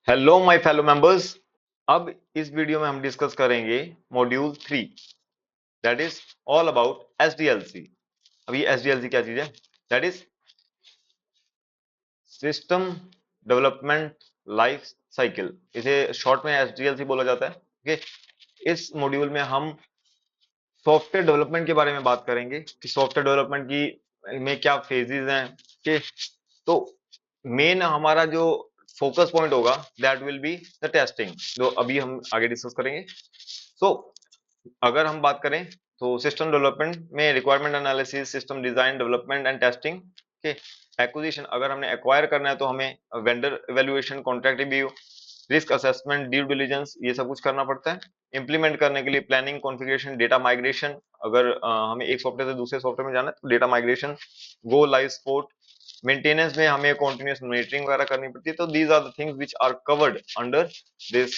Hello my fellow members. अब इस video में हम डिस्कस करेंगे module 3, that is all about SDLC. अब ये एसडीएलसी क्या चीज है? That is system development life cycle. इसे शॉर्ट में एसडीएलसी बोला जाता है। ओके, इस मॉड्यूल में हम सॉफ्टवेयर डेवलपमेंट के बारे में बात करेंगे कि सॉफ्टवेयर डेवलपमेंट की में क्या फेजेस हैं। ओके, तो मेन हमारा जो फोकस पॉइंट होगा that will be the testing, जो अभी हम आगे डिस्कस करेंगे। सो अगर हम बात करें तो सिस्टम डेवलपमेंट में requirement analysis, system design, development and testing के एक्विजिशन। अगर हमने एक्वायर करना है तो हमें vendor evaluation, contract review, risk assessment, due diligence, ये सब कुछ करना पड़ता है। इंप्लीमेंट करने के लिए प्लानिंग, कॉन्फ़िगरेशन, डेटा माइग्रेशन। अगर हमें एक सॉफ्टवेयर से दूसरे सॉफ्टवेयर में जाना है तो data migration, go live support, maintenance में हमें कॉन्टिन्यूस मॉनिटरिंग वगैरह करनी पड़ती है। तो these are the things which are covered under this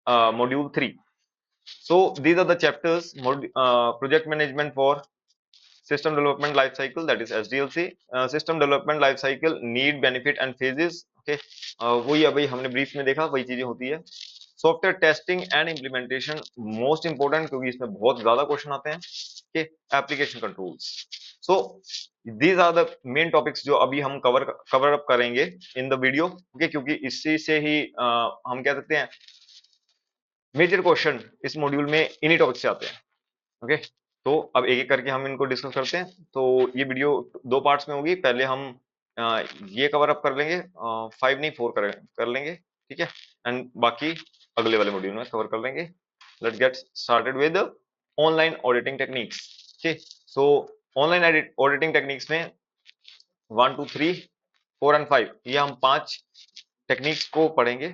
module 3. So these are the chapters: project management for system development life cycle, that is SDLC, system development life cycle, need, benefit and phases. Okay, वही अभी हमने brief में देखा, वही चीजें होती है। Software testing and implementation most important, क्योंकि इसमें बहुत ज्यादा क्वेश्चन आते हैं। कि application controls. So these are the main topics जो अभी हम कवर अप करेंगे इन द वीडियो। ओके, क्योंकि इसी से ही हम कह सकते हैं मेजर क्वेश्चन इस मॉड्यूल में इन्हीं टॉपिक से आते हैं। ओके, तो अब एक एक करके हम इनको डिस्कस करते हैं। तो ये वीडियो दो पार्ट्स में होगी। पहले हम ये कवर अप कर लेंगे, 5 नहीं 4 कर लेंगे, ठीक है। एंड बाकी अगले वाले मॉड्यूल में कवर कर लेंगे। Let's get started with online auditing techniques. ठीक, सो ऑनलाइन ऑडिटिंग टेक्निक्स में 1 2 3 4 एंड 5, ये हम 5 टेक्निक्स को पढ़ेंगे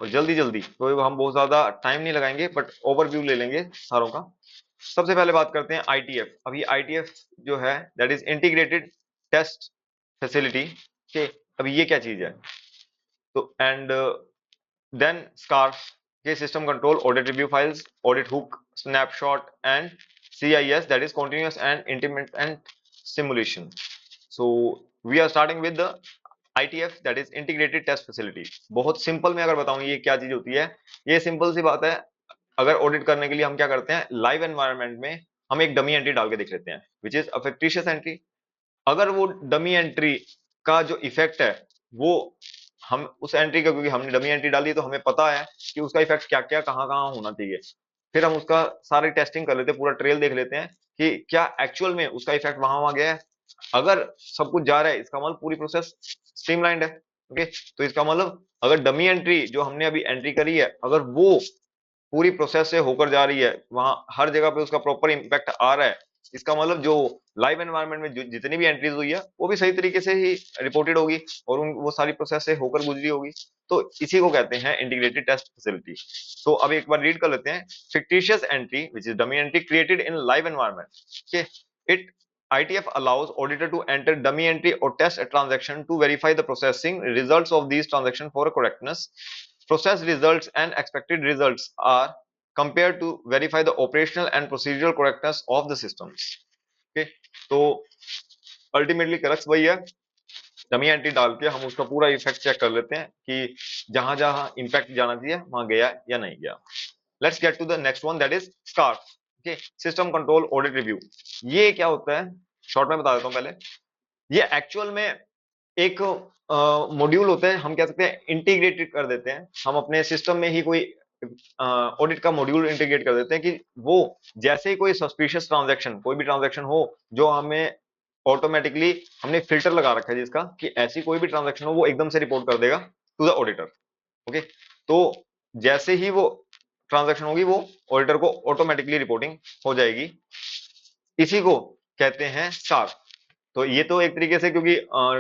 और जल्दी जल्दी, तो हम बहुत ज्यादा टाइम नहीं लगाएंगे बट ओवरव्यू ले लेंगे सारों का। सबसे पहले बात करते हैं आईटीएफ। अभी आईटीएफ जो है that is integrated test facility के। अभी ये क्या चीज है? तो एंड देन स्कार्फ के system control, audit review files, audit hook, snapshot and CIS, that is continuous and intermittent simulation. So we are starting with the ITF, that is integrated test facility. बहुत simple में अगर बताऊं ये क्या चीज होती है, ये सिंपल सी बात है। अगर ऑडिट करने के लिए हम क्या करते हैं, लाइव एनवायरनमेंट में हम एक डमी एंट्री डाल के देख लेते हैं, which is a fictitious entry. अगर वो डमी एंट्री का जो इफेक्ट है वो हम उस एंट्री का, क्योंकि हमने डमी एंट्री डाली है तो हमें पता है कि उसका इफेक्ट क्या क्या कहाँ कहाँ होना चाहिए। फिर हम उसका सारी टेस्टिंग कर लेते हैं, पूरा ट्रेल देख लेते हैं कि क्या एक्चुअल में उसका इफेक्ट वहां वहां गया है। अगर सब कुछ जा रहा है, इसका मतलब पूरी प्रोसेस स्ट्रीमलाइंड है। ओके, तो इसका मतलब अगर डमी एंट्री जो हमने अभी एंट्री करी है, अगर वो पूरी प्रोसेस से होकर जा रही है, वहां हर जगह पे उसका प्रॉपर इंपैक्ट आ रहा है, इसका मतलब जो लाइव एनवायरनमेंट में जितनी भी एंट्रीज हुई है वो भी सही तरीके से ही रिपोर्टेड होगी और वो सारी प्रोसेस से होकर गुजरी होगी। तो इसी को कहते हैं इंटीग्रेटेड टेस्ट फैसिलिटी। तो अब एक बार रीड कर लेते हैं। Fictitious entry which is dummy entry created in live environment. It ITF allows auditor to enter dummy entry or test a transaction to verify the processing results of these transactions for correctness. Process results and expected results are compared to verify the operational and procedural correctness of the systems. Okay, तो ultimately crux वही है, dummy entry डाल के हम उसका पूरा effect check कर लेते हैं कि जहां जहां इम्पैक्ट जाना चाहिए वहां गया या नहीं गया। Let's get to the next one, that is SCARF. Okay, system control audit review. ये क्या होता है, शॉर्ट में बता देता हूं पहले। ये एक्चुअल में एक मॉड्यूल होता है, हम कह सकते हैं इंटीग्रेटेड कर देते हैं हम अपने सिस्टम में ही कोई ऑडिट का मॉड्यूल इंटीग्रेट कर देते हैं कि वो जैसे ही कोई सस्पिशियस ट्रांजैक्शन, कोई भी ट्रांजैक्शन हो जो हमें ऑटोमेटिकली हमने फिल्टर लगा रखा है जिसका कि ऐसी कोई भी ट्रांजैक्शन हो वो एकदम से रिपोर्ट कर देगा टू द ऑडिटर। ओके, तो जैसे ही वो ट्रांजैक्शन होगी वो ऑडिटर को ऑटोमेटिकली रिपोर्टिंग हो जाएगी। इसी को कहते हैं स्टार। तो ये तो एक तरीके से क्योंकि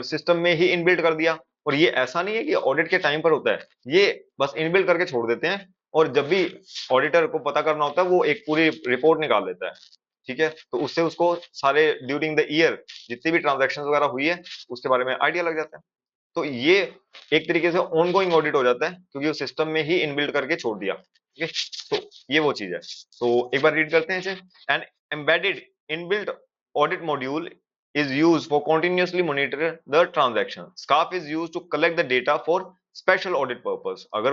सिस्टम में ही इनबिल्ट कर दिया, और ये ऐसा नहीं है कि ऑडिट के टाइम पर होता है, ये बस इनबिल्ट करके छोड़ देते हैं और जब भी ऑडिटर को पता करना होता है वो एक पूरी रिपोर्ट निकाल देता है। ठीक है, तो उससे उसको सारे ड्यूरिंग द ईयर जितनी भी ट्रांजेक्शन वगैरह हुई है उसके बारे में आइडिया लग जाता है। तो ये एक तरीके से ऑनगोइंग ऑडिट हो जाता है क्योंकि वो सिस्टम में ही इनबिल्ट करके छोड़ दिया। ठीक है, तो ये वो चीज है। तो एक बार रीड करते हैं इसे। An embedded inbuilt audit module is used for continuously monitor the transaction. SCARF is used to collect the data for special audit purpose, अगर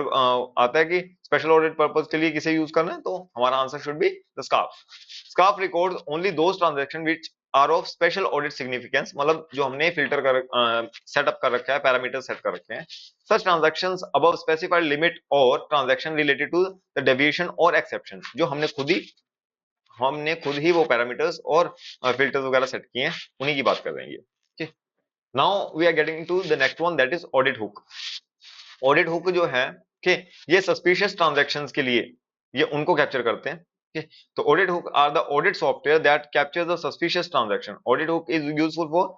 आता है कि स्पेशल ऑडिट पर्पस के लिए किसे यूज करना है, तो हमारा answer should be the SCARF. SCARF records only those transaction which are of special audit significance, मतलब जो हमने फिल्टर कर सेटअप कर रखा है, पैरामीटर सेट कर रखे हैं, such transactions above specified limit और transaction related to the deviation और एक्सेप्शन, जो हमने खुद ही वो पैरामीटर्स और फिल्टर्स वगैरह सेट किए हैं, उन्हीं की बात कर रहे हैं ये। Now we are getting to the next one, that is audit hook. Audit hook जो है कि ये सस्पिशियस ट्रांजैक्शंस के लिए ये उनको कैप्चर करते हैं। Okay? तो audit hook are the audit software that captures the suspicious transaction. Audit hook is useful for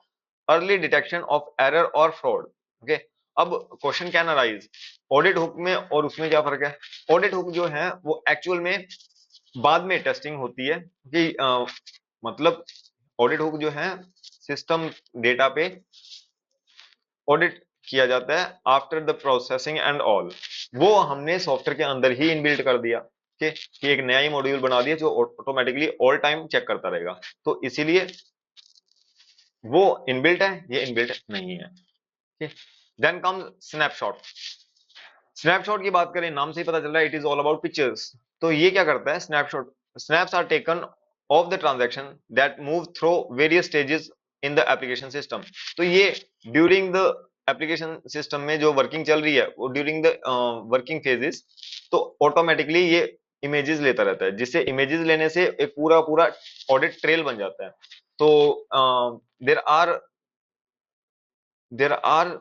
early detection of error और फ्रॉड। ओके, अब question can arise, audit hook में और उसमें क्या फर्क है? ऑडिट हुक जो है वो एक्चुअल में बाद में टेस्टिंग होती है कि मतलब ऑडिट हुक जो है सिस्टम डेटा पे ऑडिट किया जाता है after the processing and all. वो हमने सॉफ्टवेयर के अंदर ही इनबिल्ट कर दिया कि एक नया ही मॉड्यूल बना दिया जो ऑटोमेटिकली ऑल टाइम चेक करता रहेगा, तो इसीलिए वो इनबिल्ट है, ये इनबिल्ट नहीं है। Then comes snapshot. स्नैपशॉट की बात करें, नाम से ही पता चल रहा है, it is all about pictures. तो ये क्या करता है snapshot? Snaps are taken of the transaction that move through various stages in the application system. तो ये ड्यूरिंग द एप्लीकेशन सिस्टम में जो वर्किंग चल रही है, वो ड्यूरिंग द वर्किंग फेजेस, तो ऑटोमेटिकली ये इमेजेस लेता रहता है, जिससे इमेजेस लेने से एक पूरा पूरा ऑडिट ट्रेल बन जाता है। तो there are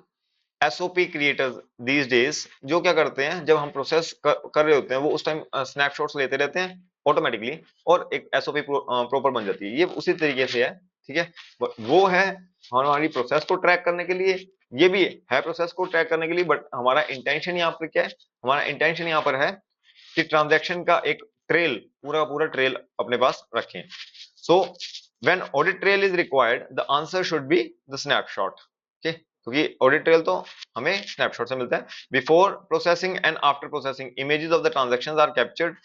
SOP creators these days, जो क्या करते हैं जब हम प्रोसेस कर रहे होते हैं, वो उस टाइम स्नैपशॉट्स लेते रहते हैं ऑटोमेटिकली, और एक एसओपी प्रॉपर बन जाती है। ये उसी तरीके से है, ठीक है। वो है हमारी प्रोसेस को ट्रैक करने के लिए, ये भी है प्रोसेस को ट्रैक करने के लिए, बट हमारा इंटेंशन यहाँ पर क्या है? हमारा इंटेंशन यहाँ पर है कि ट्रांजैक्शन का एक ट्रेल, पूरा पूरा ट्रेल अपने पास रखें। So when audit trail is required, the answer should be the snapshot. Okay, क्योंकि ऑडिट ट्रेल तो हमें स्नैपशॉट से मिलता है। Before processing and after processing images of the transactions are captured.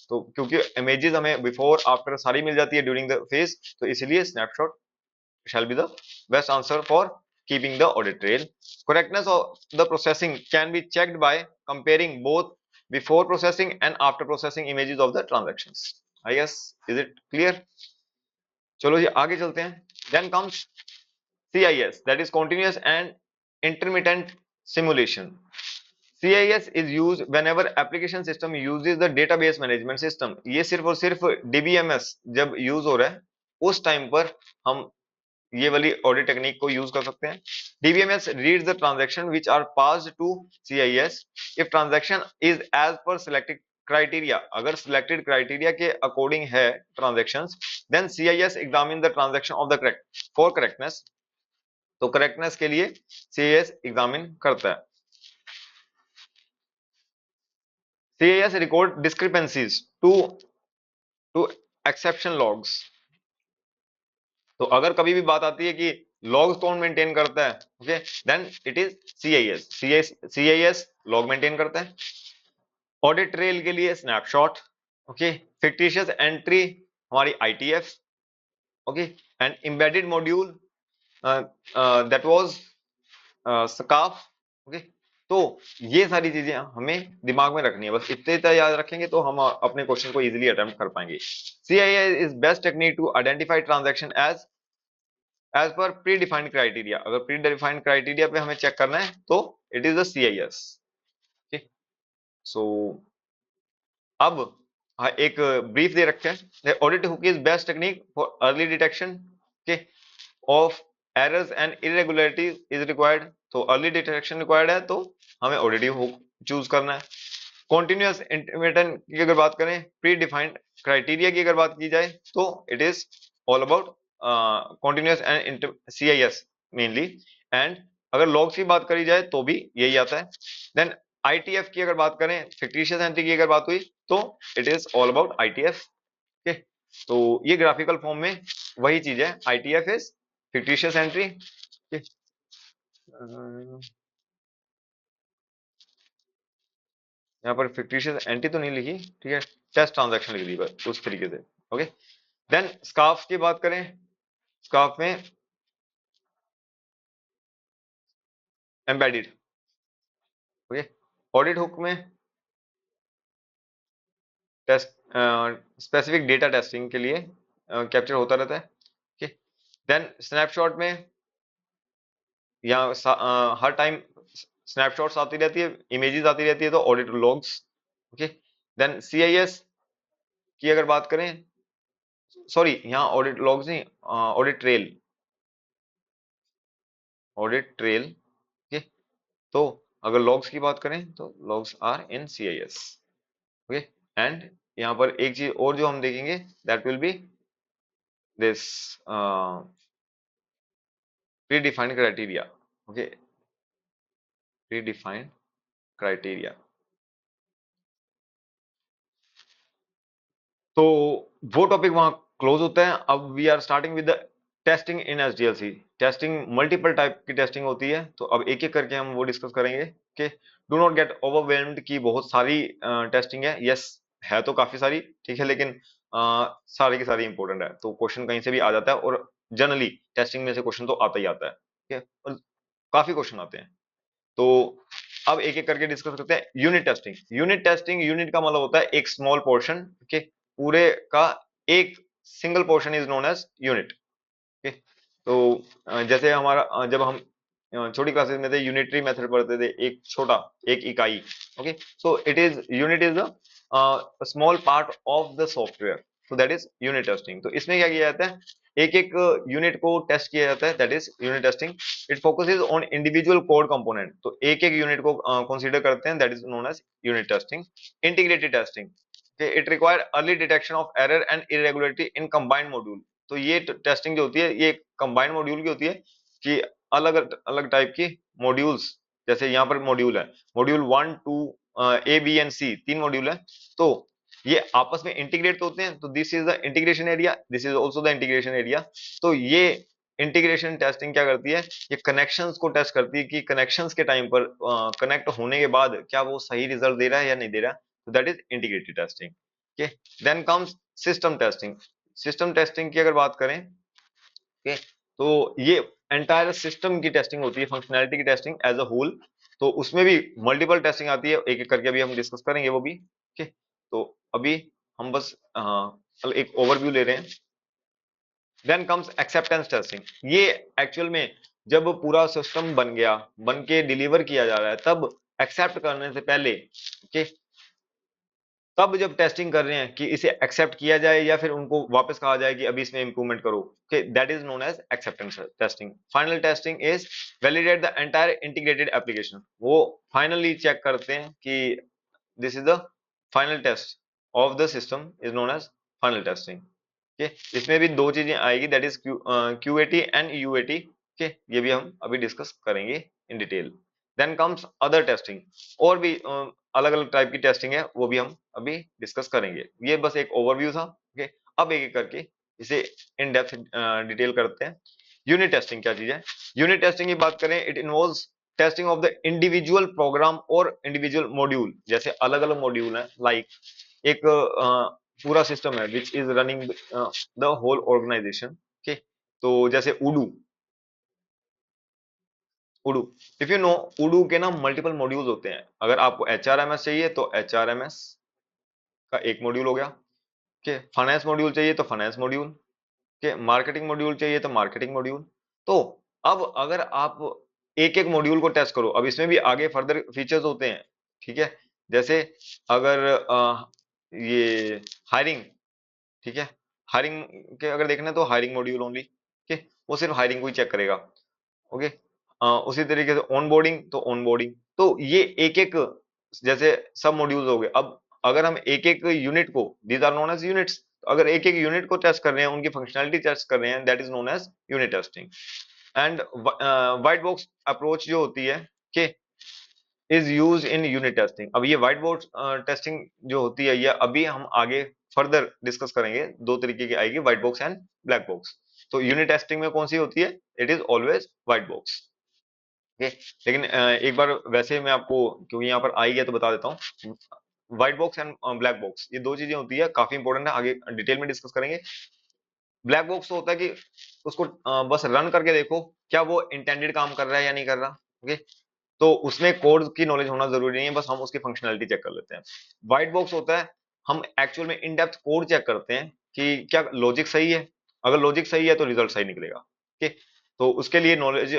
तो क्योंकि इमेजेस हमें बिफोर आफ्टर सारी मिल जाती है ड्यूरिंग द फेज, तो इसलिए snapshot shall be the best answer for keeping the audit trail. Correctness of the processing can be checked by comparing both before processing and after processing images of the transactions. I guess, is it clear? चलो जी आगे चलते हैं। Then comes CIS, that is continuous and intermittent simulation. CIS is used whenever application system uses the database management system. ये सिर्फ और सिर्फ DBMS जब use हो रहा है उस टाइम पर हम ये वाली ऑडिट टेक्निक को यूज कर सकते हैं। DBMS reads the transaction which are passed to CIS if transaction is as per selected criteria। अगर selected criteria के अकॉर्डिंग है transactions, then CIS examine the transaction of the correct for correctness। तो correctness के लिए CIS examine करता है। CIS record discrepancies to exception logs। तो अगर कभी भी बात आती है कि लॉग्स कौन मेंटेन करता है, okay, then it is CIS। CIS log maintain करता है। ऑडिट ट्रेल के लिए स्नैपशॉट, ओके। फिक्टिशियस एंट्री हमारी ITF, okay. And embedded module that was SCARF, okay. तो ये सारी चीजें हमें दिमाग में रखनी है, बस इतने याद रखेंगे तो हम अपने क्वेश्चन को इजीली अटेम्प्ट कर पाएंगे। CIS is best technique to identify transaction as per pre defined criteria. अगर प्री डिफाइंड क्राइटेरिया पे हमें चेक करना है तो it is the CIS। So अब एक ब्रीफ दे रखे हैं, audit hook is best technique for early detection के of errors and irregularity is required. तो अर्ली डिटेक्शन रिक्वायर्ड है तो हमें ऑडिट हुक चूज करना है। कॉन्टिन्यूअस इंटरमिटेंट की अगर बात करें, प्री डिफाइंड क्राइटेरिया की अगर बात की जाए, तो it is all about continuous and CIS mainly. And अगर लॉग्स की बात करी जाए तो भी यही आता है। देन ITF की अगर बात करें, फिक्टिशियस एंट्री की अगर बात हुई, तो it is all about ITF। Okay, तो ये ग्राफिकल फॉर्म में वही चीज है, ITF इज फिक्टिशियस एंट्री। यहाँ पर फिक्टिशियस एंट्री तो नहीं लिखी, ठीक है, टेस्ट ट्रांजैक्शन लिख दी बस उस तरीके से। ओके, देन स्कार्फ की बात करें, स्कार्फ में एम्बेडेड, ओके। ऑडिट हुक में टेस्ट स्पेसिफिक डेटा टेस्टिंग के लिए कैप्चर होता रहता है। ओके। देन स्नैपशॉट में या हर टाइम स्नैपशॉट्स आती रहती है, इमेजेस आती रहती है, तो audit logs. Okay. Then CIS की अगर बात करें, सॉरी यहाँ ऑडिट लॉग्स नहीं, audit trail, audit trail. Okay. तो अगर लॉग्स की बात करें तो logs are in CIS. Okay. And यहाँ पर एक चीज और जो हम देखेंगे, that will be this pre defined criteria. Okay. Pre defined criteria. तो वो टॉपिक वहां क्लोज होता है। अब we are starting with the testing in SDLC. Testing multiple type की टेस्टिंग होती है, तो अब एक एक करके हम वो डिस्कस करेंगे कि डू नॉट गेट ओवरवेल्म्ड की बहुत सारी टेस्टिंग है। यस, है तो काफी सारी, ठीक है, लेकिन सारी की सारी इंपॉर्टेंट है, तो क्वेश्चन कहीं से भी आ जाता है, और जनरली टेस्टिंग में से क्वेश्चन तो आता ही आता है, ठीक है, और काफी क्वेश्चन आते हैं। तो अब एक एक करके डिस्कस करते हैं। Unit testing. Unit testing, unit का मतलब होता है एक स्मॉल पोर्शन के पूरे का, एक single portion is known as unit. Okay. तो जैसे हमारा जब हम छोटी क्लासेस में थे, यूनिटरी मेथड पढ़ते थे, एक छोटा, एक इकाई। Okay. So it is, unit is the small part of the software, so that is unit testing. तो इसमें क्या किया जाता है, एक एक यूनिट को टेस्ट किया जाता है, that is unit testing. It focuses on individual code component, तो एक एक यूनिट को कंसीडर करते हैं, that is known as unit testing. Integrated testing, it require early detection of error and irregularity in combined module. तो ये testing जो होती है, ये कंबाइंड मॉड्यूल की होती है, कि अलग अलग टाइप की मॉड्यूल्स, जैसे यहाँ पर मॉड्यूल है, मॉड्यूल 1 2 ए बी एंड सी, तीन मॉड्यूल है, तो ये आपस में इंटीग्रेट होते हैं, तो this is the integration area, this is also the integration area. तो ये इंटीग्रेशन टेस्टिंग क्या करती है, ये कनेक्शंस को टेस्ट करती है कि कनेक्शंस के टाइम पर कनेक्ट होने के बाद क्या वो सही रिजल्ट दे रहा है या नहीं दे रहा, तो that is integrated testing. Okay. Then comes system testing. System testing की अगर बात करें, ओके, तो ये एंटायर सिस्टम की टेस्टिंग होती है, फंक्शनैलिटी की टेस्टिंग एज अ होल। तो उसमें भी मल्टीपल टेस्टिंग आती है, एक एक करके अभी हम डिस्कस करेंगे वो भी। ओके। तो अभी हम बस एक ओवरव्यू ले रहे हैं। Then comes acceptance testing. ये एक्चुअल में जब पूरा सिस्टम बन गया, बन के डिलीवर किया जा रहा है, तब एक्सेप्ट करने से पहले, ओके, तब जब टेस्टिंग कर रहे हैं कि इसे एक्सेप्ट किया जाए या फिर उनको वापस कहा जाए कि अभी इसमें इंप्रूवमेंट करो, okay, that is known as acceptance testing. Final testing is validate the entire integrated application. वो फाइनली चेक करते हैं कि this is the final test of the system is known as final testing. Okay. इसमें भी दो चीजें आएगी, that is QAT and UAT. Okay, ये भी हम अभी डिस्कस करेंगे in detail. Then comes other testing, और भी अलग अलग टाइप की टेस्टिंग है, वो भी हम अभी डिस्कस करेंगे। ये बस एक ओवरव्यू था। ओके। अब एक एक करके इसे इन डेप्थ डिटेल करते हैं। यूनिट टेस्टिंग क्या चीज है। यूनिट टेस्टिंग की बात करें, it involves testing of the individual program और इंडिविजुअल मॉड्यूल। जैसे अलग अलग मॉड्यूल है, लाइक एक पूरा सिस्टम है which is running the whole organization. Okay. तो जैसे उडू, उडू, इफ यू नो, उडू के ना मल्टीपल मॉड्यूल्स होते हैं। अगर आपको एचआरएमएस चाहिए तो एचआरएमएस का एक मॉड्यूल हो गया। ओके। फाइनेंस मॉड्यूल चाहिए तो फाइनेंस मॉड्यूल के, मार्केटिंग मॉड्यूल चाहिए तो मार्केटिंग मॉड्यूल। तो अब अगर आप एक एक मॉड्यूल को टेस्ट करो, अब इसमें भी आगे फर्दर फीचर्स होते हैं, ठीक है, जैसे अगर ये हायरिंग, ठीक है, हायरिंग के अगर देखना है तो हायरिंग मॉड्यूल ओनली, ठीक है, वो सिर्फ हायरिंग को ही चेक करेगा। ओके। उसी तरीके से ऑन बोर्डिंग तो ऑन बोर्डिंग। तो ये एक एक जैसे सब मॉड्यूल्स हो गए। अब अगर हम एक एक यूनिट को, these are known as units, अगर एक एक यूनिट को टेस्ट कर रहे हैं, उनकी फंक्शनैलिटी टेस्ट कर रहे हैं, that is known as unit testing. And white box approach जो होती है कि is use in unit testing. अब ये व्हाइट बोर्ड टेस्टिंग जो होती है, ये अभी हम आगे फर्दर डिस्कस करेंगे। दो तरीके की आएगी, white box and black box. तो यूनिट टेस्टिंग में कौन सी होती है, it is always white box. Okay. लेकिन एक बार वैसे मैं आपको, क्योंकि यहाँ पर आई है तो बता देता हूँ, white box and black box, ये दो चीजें होती है, काफी इंपॉर्टेंट है, आगे डिटेल में डिस्कस करेंगे। ब्लैक बॉक्स तो होता है कि उसको बस रन करके देखो क्या वो इंटेंडेड काम कर रहा है या नहीं कर रहा। ओके। तो उसमें कोड की नॉलेज होना जरूरी नहीं है, बस हम उसकी फंक्शनैलिटी चेक कर लेते हैं। व्हाइट बॉक्स होता है, हम एक्चुअल में इन डेप्थ कोड चेक करते हैं कि क्या लॉजिक सही है, अगर लॉजिक सही है तो रिजल्ट सही निकलेगा। ठीक, तो उसके लिए नॉलेज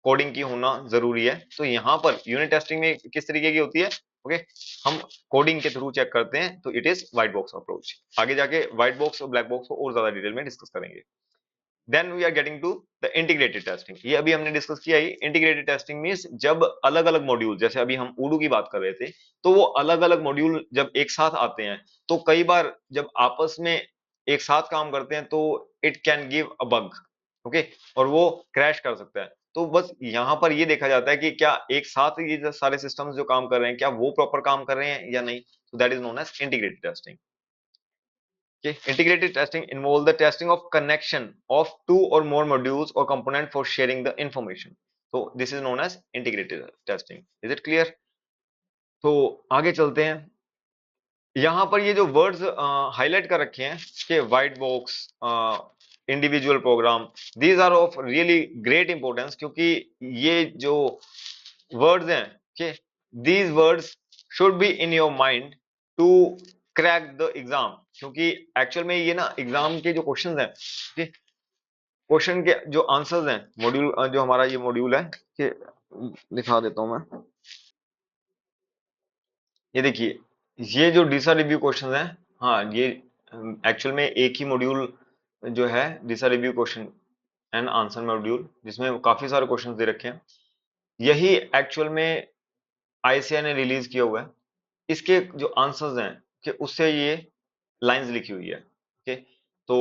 कोडिंग की होना जरूरी है। तो यहाँ पर यूनिट टेस्टिंग में किस तरीके की होती है, ओके, हम कोडिंग के थ्रू चेक करते हैं, तो it is white box approach. आगे जाके व्हाइट बॉक्स और ब्लैक बॉक्स को और ज्यादा डिटेल में डिस्कस करेंगे। Then we are getting to the integrated testing. ये अभी हमने डिस्कस किया ही। इंटीग्रेटेड टेस्टिंग मींस जब अलग अलग मॉड्यूल, जैसे अभी हम उडू की बात कर रहे थे, तो वो अलग अलग मॉड्यूल जब एक साथ आते हैं, तो कई बार जब आपस में एक साथ काम करते हैं तो it can give a bug, okay, और वो क्रैश कर सकता है। तो बस यहाँ पर ये देखा जाता है कि क्या एक साथ ये जो सारे सिस्टम्स जो काम कर रहे हैं, क्या वो प्रॉपर काम कर रहे हैं या नहीं। तो that is known as integrated testing. Okay. Integrated testing involves the testing of connection of two or more modules or component for sharing the information. So this is known as integrated testing. Is it clear? तो आगे चलते हैं। यहाँ पर ये जो words highlight कर रखे हैं कि white box, individual program, these are of really great importance, क्योंकि ये जो वर्ड्स हैं कि these words should be in your mind to crack the exam. क्योंकि एक्चुअल में ये ना एग्जाम के जो क्वेश्चंस हैं, क्वेश्चन के जो आंसर्स हैं, मॉड्यूल जो हमारा ये मॉड्यूल है कि दिखा देता हूं मैं। ये देखिए, ये जो डीसा रिव्यू क्वेश्चंस हैं, हाँ ये एक्चुअल में एक ही मॉड्यूल जो है DISA review question and answer module, जिसमें काफी सारे क्वेश्चंस दे रखे हैं, यही एक्चुअल में आईसीआई ने रिलीज किया हुआ है। इसके जो आंसर्स हैं कि उससे ये लाइंस लिखी हुई है। ओके, तो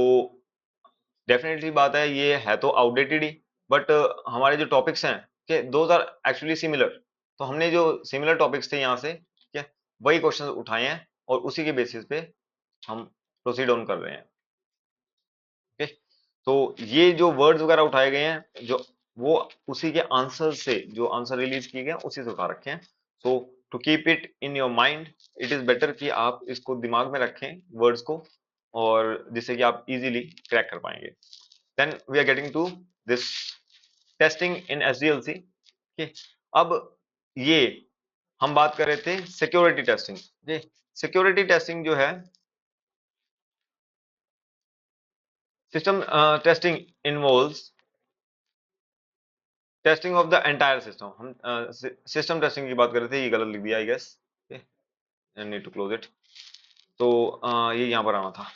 डेफिनेटली बात है, ये है तो आउटडेटेड ही, बट हमारे जो टॉपिक्स हैं कि दोज आर एक्चुअली सिमिलर। तो हमने जो सिमिलर टॉपिक्स थे यहाँ से, क्या वही क्वेश्चन उठाए हैं और उसी के बेसिस पे हम प्रोसीड ऑन कर रहे हैं। ओके, तो ये जो वर्ड्स वगैरह उठाए गए हैं, जो वो उसी के आंसर से, जो आंसर रिलीज किए गए हैं उसी से उठा रखे हैं। So to keep it in your mind, it is better कि आप इसको दिमाग में रखें वर्ड्स को, और जिससे कि आप इजीली क्रैक कर पाएंगे। Then we are getting to this testing in SDLC. Okay, अब ये हम बात कर रहे थे सिक्योरिटी टेस्टिंग। ये सिक्योरिटी टेस्टिंग जो है, system testing involves testing of the entire system. हम सिस्टम टेस्टिंग की बात कर रहे थे, ये गलत लिख दिया I guess, need to close it. तो ये यहाँ पर आना था।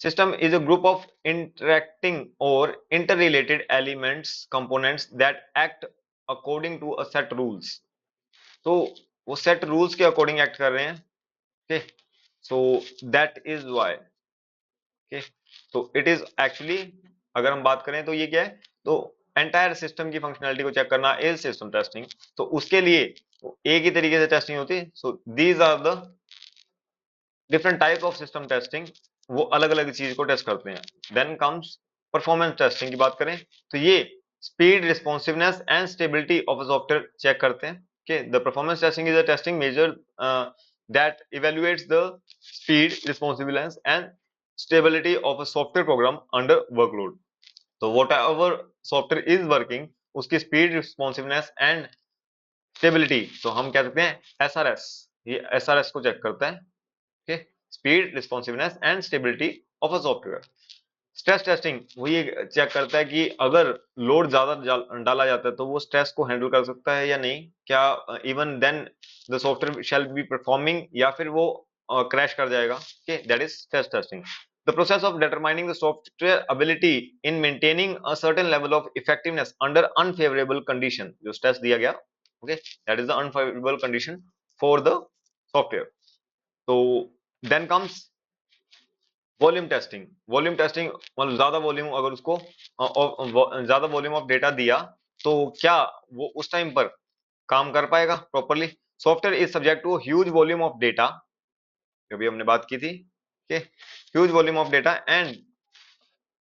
System is a group of interacting or interrelated elements, components that act according to a set rules. तो वो set rules के अकॉर्डिंग एक्ट कर रहे हैं। Okay, so that is why. Okay, तो इट इज एक्चुअली, अगर हम बात करें तो ये क्या है, तो एंटायर सिस्टम की फंक्शनैलिटी को चेक करना इज सिस्टम टेस्टिंग। तो उसके लिए एक ही तरीके से टेस्टिंग होती है। So these are the different type of system testing, वो अलग अलग चीज को टेस्ट करते हैं। देन कम्स परफॉर्मेंस टेस्टिंग की बात करें तो ये speed, responsiveness and stability of a software check करते हैं। कि the performance testing is a testing measure that evaluates the speed, responsiveness and stability of a software program under workload. तो whatever software is working, उसकी speed, responsiveness and stability, तो हम कह सकते हैं एसआरएस, ये एसआरएस को check करता है। okay, speed, responsiveness and stability of a software. Stress testing वो ये चेक करता है कि अगर लोड ज्यादा डाला जाता है तो वो स्ट्रेस को हैंडल कर सकता है या नहीं, क्या even then the software shall be performing, या फिर वो क्रैश कर जाएगा। Okay, that is stress testing. The process of determining the software ability in maintaining a certain level of effectiveness under unfavourable condition, जो स्ट्रेस दिया गया, okay, that is the unfavourable condition for the software. तो then comes volume testing. Volume testing मतलब ज्यादा volume, अगर उसको ज्यादा volume of data दिया तो क्या वो उस टाइम पर काम कर पाएगा properly. Software is subject to huge volume of data, अभी हमने बात की थी कि huge volume of data, and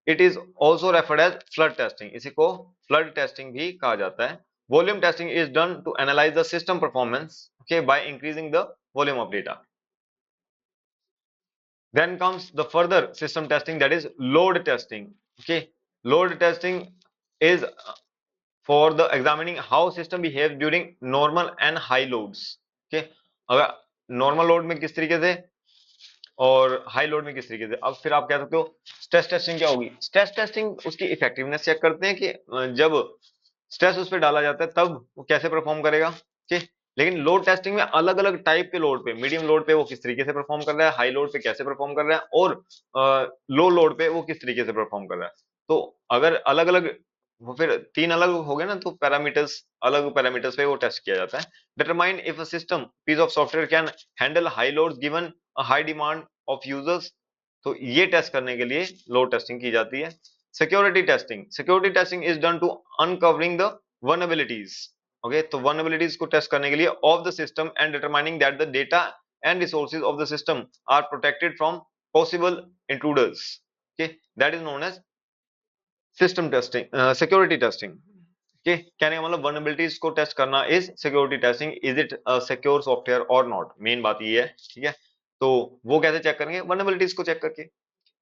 it is also referred as flood testing. इसी को फ्लड टेस्टिंग भी कहा जाता है। Volume testing is done to analyse the system performance, okay, by increasing the volume of data. Then comes the further system testing, that is load testing. Okay, load testing is for the examining how system behave during normal and high loads. Okay, अगर normal load में किस तरीके से और high load में किस तरीके से। अब फिर आप कह सकते हो स्ट्रेस टेस्टिंग क्या होगी। स्ट्रेस टेस्टिंग उसकी इफेक्टिवनेस चेक करते हैं कि जब स्ट्रेस उस पर डाला जाता है तब वो कैसे परफॉर्म करेगा। ठीक, लेकिन लोड टेस्टिंग में अलग अलग टाइप के लोड पे, मीडियम लोड पे वो किस तरीके से परफॉर्म कर रहा है, हाई लोड पे कैसे परफॉर्म कर रहा है, और लो लोड पे वो किस तरीके से परफॉर्म कर रहा है। तो अगर अलग अलग, वो फिर तीन अलग हो गए ना, तो पैरामीटर्स, अलग पैरामीटर्स पे वो टेस्ट किया जाता है। Determine if a system piece of software can handle high loads given a high demand of users. तो ये टेस्ट करने के लिए लोड टेस्टिंग की जाती है। Security testing, security testing is done to uncovering the vulnerabilities। Okay, तो vulnerabilities को टेस्ट करने के लिए of the system and determining that the data and resources of the system are protected from possible intruders. Okay, that is known as system testing, security testing. Okay, कहने का मतलब vulnerabilities को test करना is security testing. Is it a secure software और not, main बात ये है। ठीक है, तो वो कैसे चेक करेंगे, vulnerabilities को चेक करके।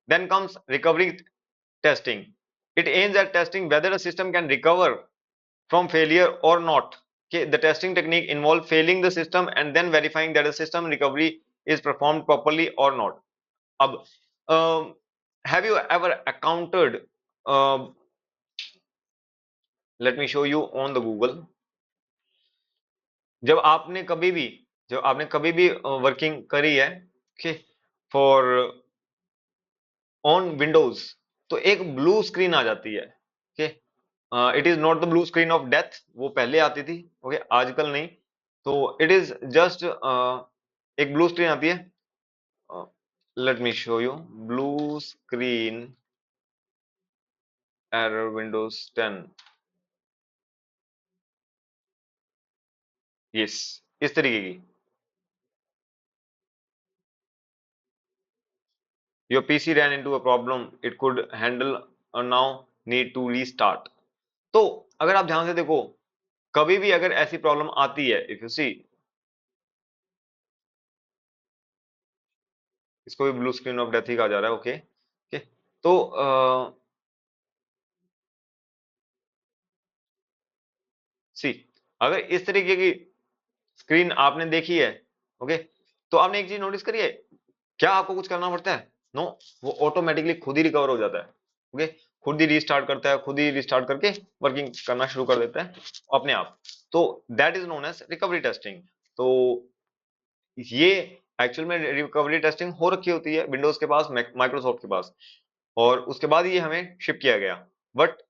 Then comes recovery testing. It aims at testing whether a system can recover from failure or not। Okay, the testing technique involve failing the system and then verifying that the system recovery is performed properly or not। अब have you ever encountered, uh, let me show you on the Google। जब आपने कभी भी जब आपने कभी भी working करी है, ओके, फॉर ऑन विंडोज, तो एक ब्लू स्क्रीन आ जाती है। Okay, it is not the blue screen of death, वो पहले आती थी, ओके, आजकल नहीं। तो इट इज जस्ट एक ब्लू स्क्रीन आती है। Let me show you blue screen error Windows 10। Yes, इस तरीके की। Your PC ran into a problem it could handle now need to restart. तो अगर आप ध्यान से देखो, कभी भी अगर ऐसी प्रॉब्लम आती है, इफ यू सी, इसको भी ब्लू स्क्रीन ऑफ डेथ ही कहा जा रहा है। ओके, ओके, तो सी, अगर इस तरीके की स्क्रीन आपने देखी है, ओके, तो आपने एक चीज नोटिस करी है, क्या आपको कुछ करना पड़ता है? नो, वो ऑटोमेटिकली खुद ही रिकवर हो जाता है। ओके, खुद ही रीस्टार्ट करता है, खुद ही रिस्टार्ट करके वर्किंग करना शुरू कर देता है अपने आप। तो that is known as recovery testing. तो ये एक्चुअल में रिकवरी टेस्टिंग हो रखी होती है विंडोज के पास, माइक्रोसॉफ्ट के पास, और उसके बाद ये हमें शिप किया गया। बट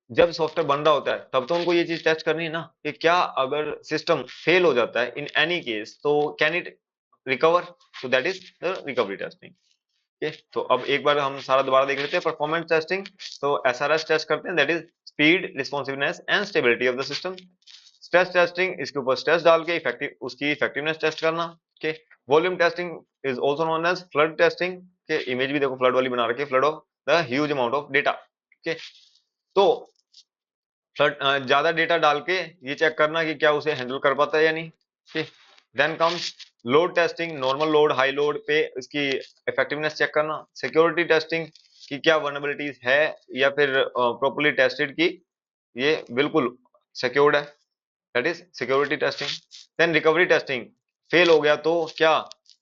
जब सॉफ्टवेयर बन रहा होता है तब तो उनको ये चीज टेस्ट करनी है ना, कि क्या अगर सिस्टम फेल हो जाता है इन एनी केस, तो कैन इट रिकवर। तो that is the recovery testing. Okay, तो अब एक बार हम सारा दोबारा देख लेते हैं। परफॉर्मेंस टेस्टिंग, तो एसआरएस टेस्ट करते हैं, that is speed, responsiveness and stability of the system. Stress testing, इसके ऊपर स्ट्रेस डाल के इफेक्टिव उसकी इफेक्टिवनेस टेस्ट करना। Okay, volume testing is also known as flood testing. के इमेज भी देखो फ्लड वाली बना रखी है, flood of the huge amount of data. Okay, तो ज्यादा डेटा डाल के ये चेक करना कि क्या उसे हैंडल कर पाता है या नहीं। ठीक, then comes load testing, normal load, high load पे इसकी इफेक्टिवनेस चेक करना। सिक्योरिटी टेस्टिंग, कि क्या वर्नेबिलिटीज है या फिर प्रॉपर्ली टेस्टेड की ये बिल्कुल सिक्योर्ड है, that is security testing. Then recovery testing, fail हो गया तो क्या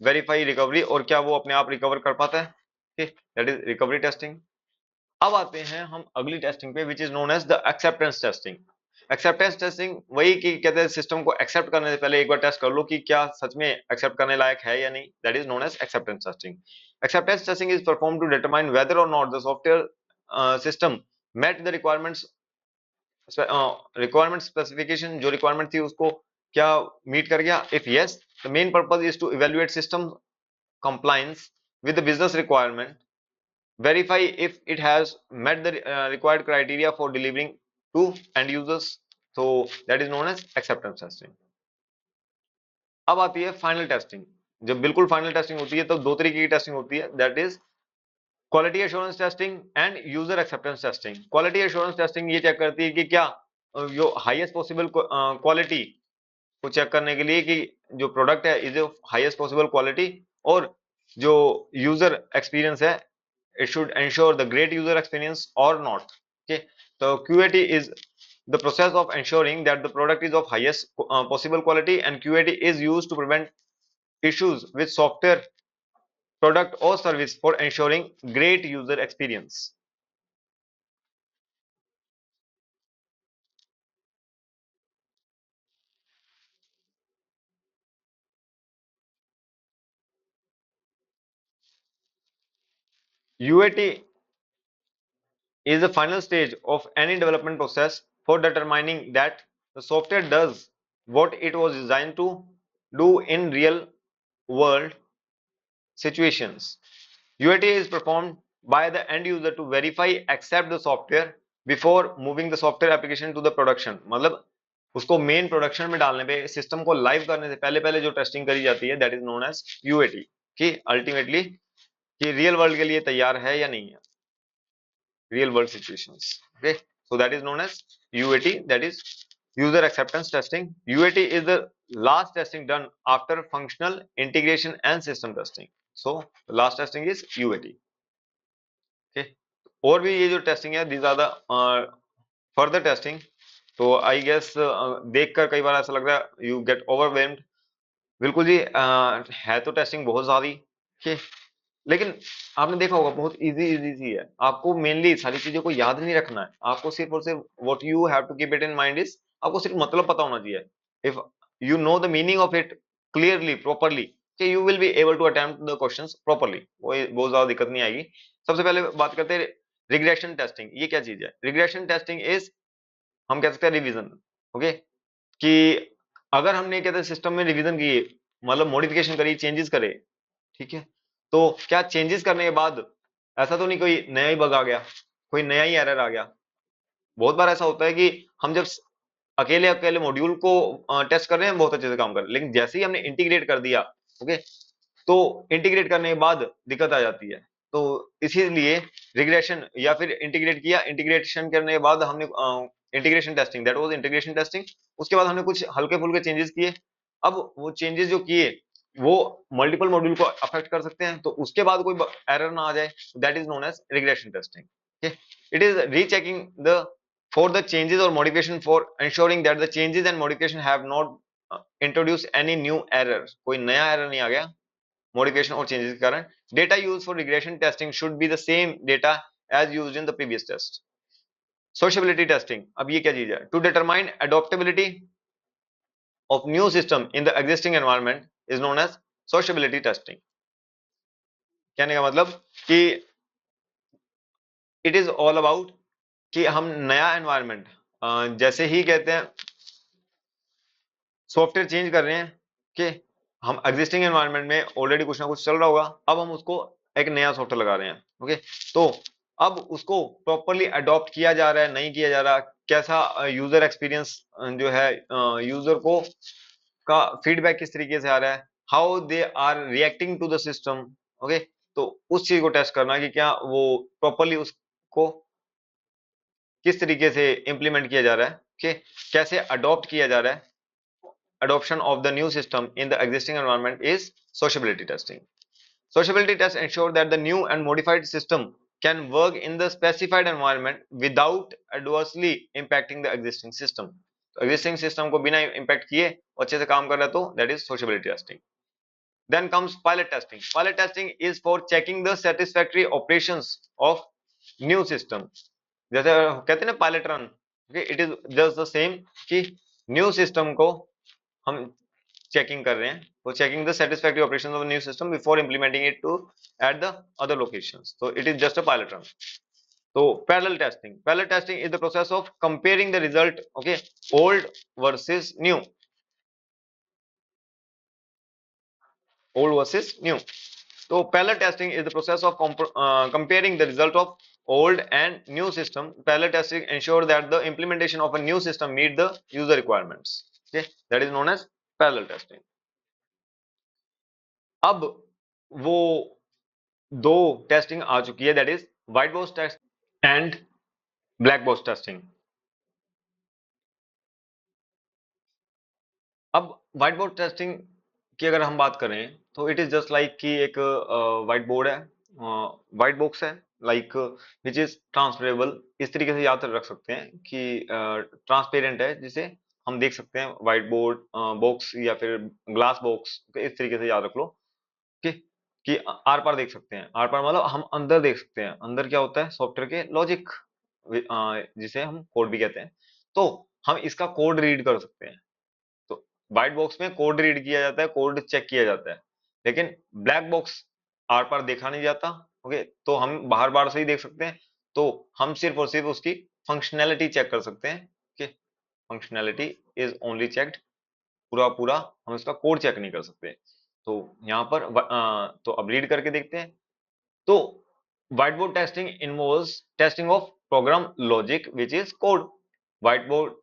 वेरीफाई रिकवरी, और क्या वो अपने आप रिकवर कर पाता है। ठीक, दैट इज रिकवरी टेस्टिंग। अब आते हैं हम अगली टेस्टिंग पे, which is known as the acceptance testing. Acceptance testing वही कि कहते हैं सिस्टम को एक्सेप्ट करने से पहले एक बार टेस्ट कर लो कि क्या सच में एक्सेप्ट करने लायक है या नहीं, that is known as acceptance testing. Acceptance testing is perform to determine whether or not the software system met the requirements, requirement specification, जो रिक्वायरमेंट थी उसको क्या मीट कर गया। If yes, the main purpose is to evaluate system compliance with the business requirement, verify if it has met the required criteria for delivering to end users। so that is known as acceptance testing। अब आती है final testing. जब बिल्कुल final testing होती है तो दो तरीके की टेस्टिंग होती है, that is quality assurance testing and user acceptance testing. Quality assurance testing ये चेक करती है कि क्या जो हाईएस्ट पॉसिबल क्वालिटी को चेक करने के लिए कि जो प्रोडक्ट है इज हाईएस्ट पॉसिबल क्वालिटी, और जो यूजर एक्सपीरियंस है it should ensure the great user experience or not। okay, so QAT is the process of ensuring that the product is of highest possible quality, and QAT is used to prevent issues with software, product or service for ensuring great user experience. UAT is the final stage of any development process for determining that the software does what it was designed to do in real world situations. UAT is performed by the end user to verify accept the software before moving the software application to the production. मतलब उसको main production में डालने पे, system को live करने से पहले पहले जो टेस्टिंग करी जाती है, that is known as UAT, कि अल्टीमेटली कि रियल वर्ल्ड के लिए तैयार है या नहीं है, real world situations. Okay, so that is known as UAT, that is user acceptance testing. UAT is the last testing done after functional integration and system testing. So the last testing is UAT. Okay, और भी ये जो testing है, these are the further testing. तो I guess देखकर कई बार ऐसा लग रहा है यू गेट ओवरवेल्म्ड। बिल्कुल जी, है तो टेस्टिंग बहुत सारी, okay? लेकिन आपने देखा होगा बहुत इजी इजी सी है, आपको मेनली सारी चीजों को याद नहीं रखना है, आपको सिर्फ और सिर्फ what you have to keep it in mind is, आपको सिर्फ मतलब पता होना चाहिए। If you know the meaning of it clearly properly, कि you will be able to attempt the questions properly, वो बहुत ज्यादा दिक्कत नहीं आएगी। सबसे पहले बात करते हैं रिग्रेशन टेस्टिंग। ये क्या चीज है? रिग्रेशन टेस्टिंग इज, हम कह सकते हैं रिवीजन। ओके, कि अगर हमने कहते हैं सिस्टम में रिवीजन किए, मतलब मॉडिफिकेशन करी, चेंजेस करे, ठीक है, तो क्या चेंजेस करने के बाद ऐसा तो नहीं कोई नया ही बग आ गया, कोई नया ही एरर आ गया? बहुत बार ऐसा होता है कि हम जब अकेले अकेले मॉड्यूल को टेस्ट कर रहे हैं, बहुत अच्छे से काम कर रहे हैं, लेकिन जैसे ही हमने इंटीग्रेट कर दिया, ओके, तो इंटीग्रेट करने के बाद दिक्कत आ जाती है। तो इसीलिए रिग्रेशन या फिर इंटीग्रेट किया, इंटीग्रेशन करने के बाद हमने integration testing, that was integration testing. उसके बाद हमने कुछ हल्के फुल्के चेंजेस किए, अब वो चेंजेस जो किए वो मल्टीपल मॉड्यूल को अफेक्ट कर सकते हैं, तो उसके बाद कोई एरर ना आ जाए, that is known as regression testing. It is rechecking the for the changes or modification for ensuring that the changes and modification have not introduced any new error, कोई नया एरर नहीं आ गया मॉडिफिकेशन और changes के कारण। Data use for regression testing should be the same data as used in the previous test. Sociability testing, अब ये क्या चीज है? To determine adaptability of new system in the existing environment is known as sociability testing. कहने का मतलब कि it is all about कि हम नया एनवायरनमेंट, जैसे ही कहते हैं सॉफ्टवेयर चेंज कर रहे हैं, कि हम एग्जिस्टिंग एनवायरनमेंट में ऑलरेडी कुछ ना कुछ चल रहा होगा, अब हम उसको एक नया सॉफ्टवेयर लगा रहे हैं, ओके, तो अब उसको प्रॉपरली अडॉप्ट किया जा रहा है, नहीं किया जा रहा, कैसा यूजर एक्सपीरियंस जो है, यूजर को का फीडबैक किस तरीके से आ रहा है, how they are reacting to the system, okay, तो उस चीज को टेस्ट करना कि क्या वो प्रॉपरली उसको किस तरीके से इंप्लीमेंट किया जा रहा है, कि कैसे अडॉप्ट किया जा रहा है। Adoption of the new system in the existing environment is sociability testing. Sociability tests ensure that the new and modified system can work in the specified environment without adversely impacting the existing system. तो existing system को बिना impact किए अच्छे से काम कर रहा है, तो that is sociability testing. Then comes pilot testing. Pilot testing is for checking the satisfactory operations of new system. जैसे कहते हैं ना pilot run, it is just the same, कि न्यू सिस्टम को हम चेकिंग कर रहे हैं, तो checking the satisfactory operation of new system before implementing it to at the other locations, तो it is just a pilot run. तो parallel testing, parallel testing is the process of comparing the result, okay, old versus new, old versus new. So parallel testing is the process of comparing the result of old and new system. Parallel testing ensure that the implementation of a new system meet the user requirements. Okay, that is known as parallel testing. अब वो दो testing आ चुकी है, that is white box test and black box testing. अब white board testing की अगर हम बात करें, तो इट इज जस्ट लाइक कि एक व्हाइट बोर्ड है, व्हाइट बॉक्स है, लाइक विच इज ट्रांसफरेबल, इस तरीके से याद रख सकते हैं कि ट्रांसपेरेंट है, जिसे हम देख सकते हैं, व्हाइट बोर्ड बॉक्स या फिर ग्लास बॉक्स, इस तरीके से याद रख लो कि आर पार देख सकते हैं। आर पार मतलब हम अंदर देख सकते हैं। अंदर क्या होता है? सॉफ्टवेयर के लॉजिक, जिसे हम कोड भी कहते हैं। तो हम इसका कोड रीड कर सकते हैं। तो व्हाइट बॉक्स में कोड रीड किया जाता है, कोड चेक किया जाता है, लेकिन ब्लैक बॉक्स आर पार देखा नहीं जाता। ओके, तो हम बाहर बाहर से ही देख सकते हैं। तो हम सिर्फ और सिर्फ उसकी फंक्शनैलिटी चेक कर सकते हैं कि फंक्शनैलिटी इज ओनली चेक्ड, पूरा पूरा हम इसका कोड चेक नहीं कर सकते। तो यहाँ पर तो अब रीड करके देखते हैं। तो whiteboard testing involves testing of program logic, which is code. Whiteboard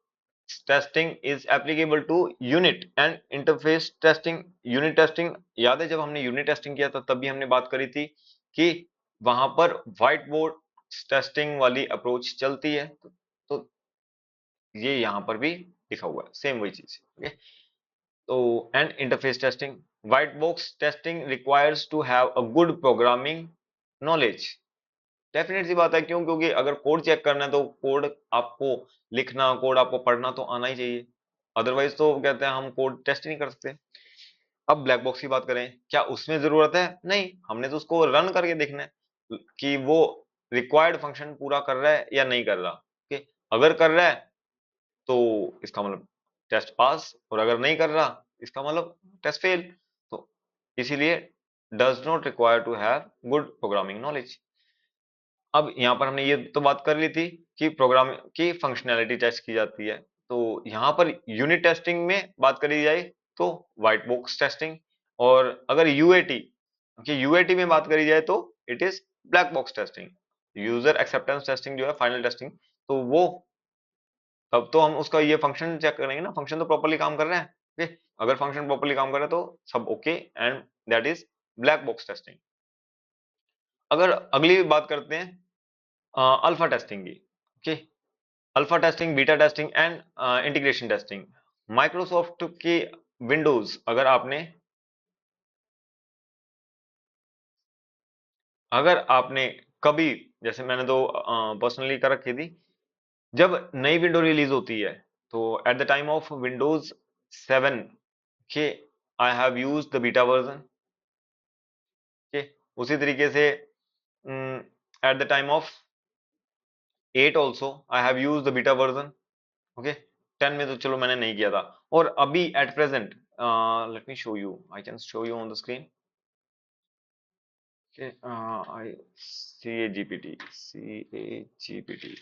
testing is applicable to unit and interface testing. Unit testing याद है, जब हमने यूनिट टेस्टिंग किया था तब भी हमने बात करी थी कि वहां पर व्हाइट बोर्ड टेस्टिंग वाली अप्रोच चलती है। तो ये यहाँ पर भी लिखा हुआ है, सेम वही चीज। ओके, तो and interface testing, white box testing requires to have a good programming knowledge. Definite सी बात है, क्यों? क्योंकि अगर कोड चेक करना है तो कोड आपको लिखना, कोड आपको पढ़ना तो आना ही चाहिए। अदरवाइज तो कहते हैं हम कोड टेस्ट ही नहीं कर सकते। अब ब्लैक बॉक्स की बात करें, क्या उसमें जरूरत है? नहीं, हमने तो उसको रन करके देखना है कि वो रिक्वायर्ड फंक्शन पूरा कर रहा है या नहीं कर रहा। ओके, अगर कर रहा है तो इसका मतलब टेस्ट पास, और अगर नहीं कर रहा इसका मतलब टेस्ट फेल। तो इसीलिए does not require to have good programming knowledge. अब यहाँ पर हमने ये तो बात कर ली थी कि प्रोग्राम की फंक्शनैलिटी टेस्ट की जाती है। तो यहाँ पर यूनिट टेस्टिंग में बात करी जाए तो व्हाइट बॉक्स टेस्टिंग, और अगर यूएटी कि यूएटी में बात करी जाए तो it is black box testing. User acceptance testing जो है, फाइनल टेस्टिंग, तो वो तब तो हम उसका ये फंक्शन चेक करेंगे ना, फंक्शन तो प्रॉपर्ली काम कर रहा है। ओके, अगर फंक्शन प्रॉपर्ली काम कर रहा है तो सब okay, and that is black box testing. अगर अगली बात करते हैं अल्फा टेस्टिंग की। Okay, alpha testing, beta testing and integration testing. Microsoft की विंडोज, अगर आपने कभी, जैसे मैंने तो पर्सनली कर रखी थी, जब नई विंडो रिलीज होती है तो at the time of Windows 7 के I have use the beta version के, उसी तरीके से at the time of 8 also I have use the beta version. Okay, 10 में तो चलो मैंने नहीं किया था। और अभी at present, let me show you, I can show you on the screen. I C A GPT, C A GPT,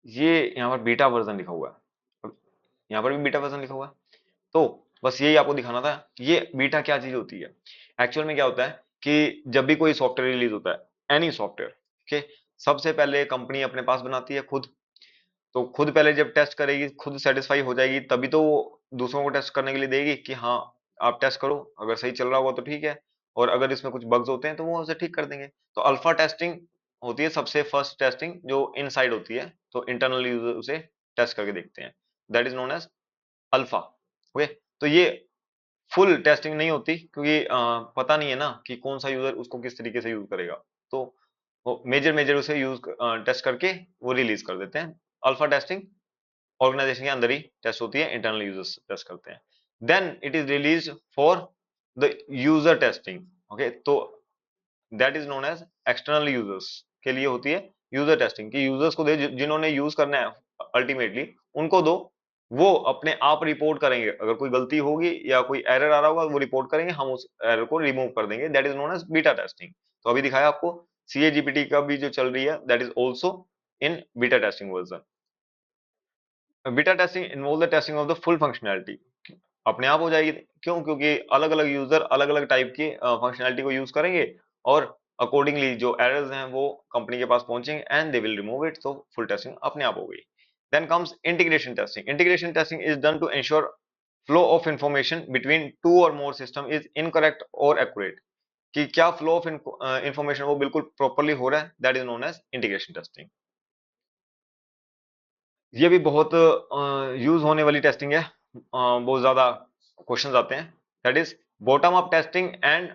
ये यहाँ पर बीटा वर्जन लिखा हुआ है। यहाँ पर भी बीटा वर्जन लिखा हुआ है। तो बस यही आपको दिखाना था, ये बीटा क्या चीज होती है। एक्चुअल में क्या होता है कि जब भी कोई सॉफ्टवेयर रिलीज होता है, एनी सॉफ्टवेयर के, सबसे पहले कंपनी अपने पास बनाती है खुद। तो खुद पहले जब टेस्ट करेगी, खुद सेटिस्फाई हो जाएगी, तभी तो वो दूसरों को टेस्ट करने के लिए देगी कि हाँ आप टेस्ट करो, अगर सही चल रहा होगा तो ठीक है, और अगर इसमें कुछ बग्स होते हैं तो वो उसे ठीक कर देंगे। तो अल्फा टेस्टिंग होती है सबसे फर्स्ट टेस्टिंग जो इनसाइड होती है, तो इंटरनल यूजर उसे टेस्ट करके देखते हैं, that is known as alpha. Okay, तो ये फुल टेस्टिंग नहीं होती, क्योंकि पता नहीं है ना कि कौन सा यूजर उसको किस तरीके से यूज करेगा। तो वो मेजर मेजर उसे यूज टेस्ट करके वो रिलीज कर देते हैं। अल्फा टेस्टिंग ऑर्गेनाइजेशन के अंदर ही टेस्ट होती है, इंटरनल यूजर्स टेस्ट करते हैं। Then it is release for the user testing. Okay, तो that is known as external users के लिए होती है यूजर टेस्टिंग, कि यूजर्स को दे जिन्होंने यूज करना है अल्टीमेटली, उनको दो, वो अपने आप रिपोर्ट करेंगे। अगर कोई गलती होगी या कोई एरर आ रहा होगा वो रिपोर्ट करेंगे, हम उस एरर को रिमूव कर देंगे, that is known as beta testing. तो अभी दिखाया आपको, सीएजीपीटी का भी जो चल रही है that is also in beta testing version. Beta testing involve the testing of the full functionality. अपने आप हो जाएगी, क्यों? क्योंकि अलग अलग यूजर अलग अलग टाइप की फंक्शनैलिटी को यूज करेंगे, और अकॉर्डिंगली जो एरर्स हैं वो कंपनी के पास पहुंचेंगे and they will remove it, तो फुल टेस्टिंग अपने आप हो गई। Then comes integration testing. Integration testing is done to ensure flow of information between two और मोर सिस्टम इज इनकरेक्ट और एक्यूरेट, कि क्या फ्लो ऑफ इंफॉर्मेशन वो बिल्कुल प्रॉपर्ली हो रहा है, that is known as integration testing. ये भी बहुत यूज होने वाली टेस्टिंग है। बहुत ज्यादा क्वेश्चंस आते हैं, that is bottom up testing and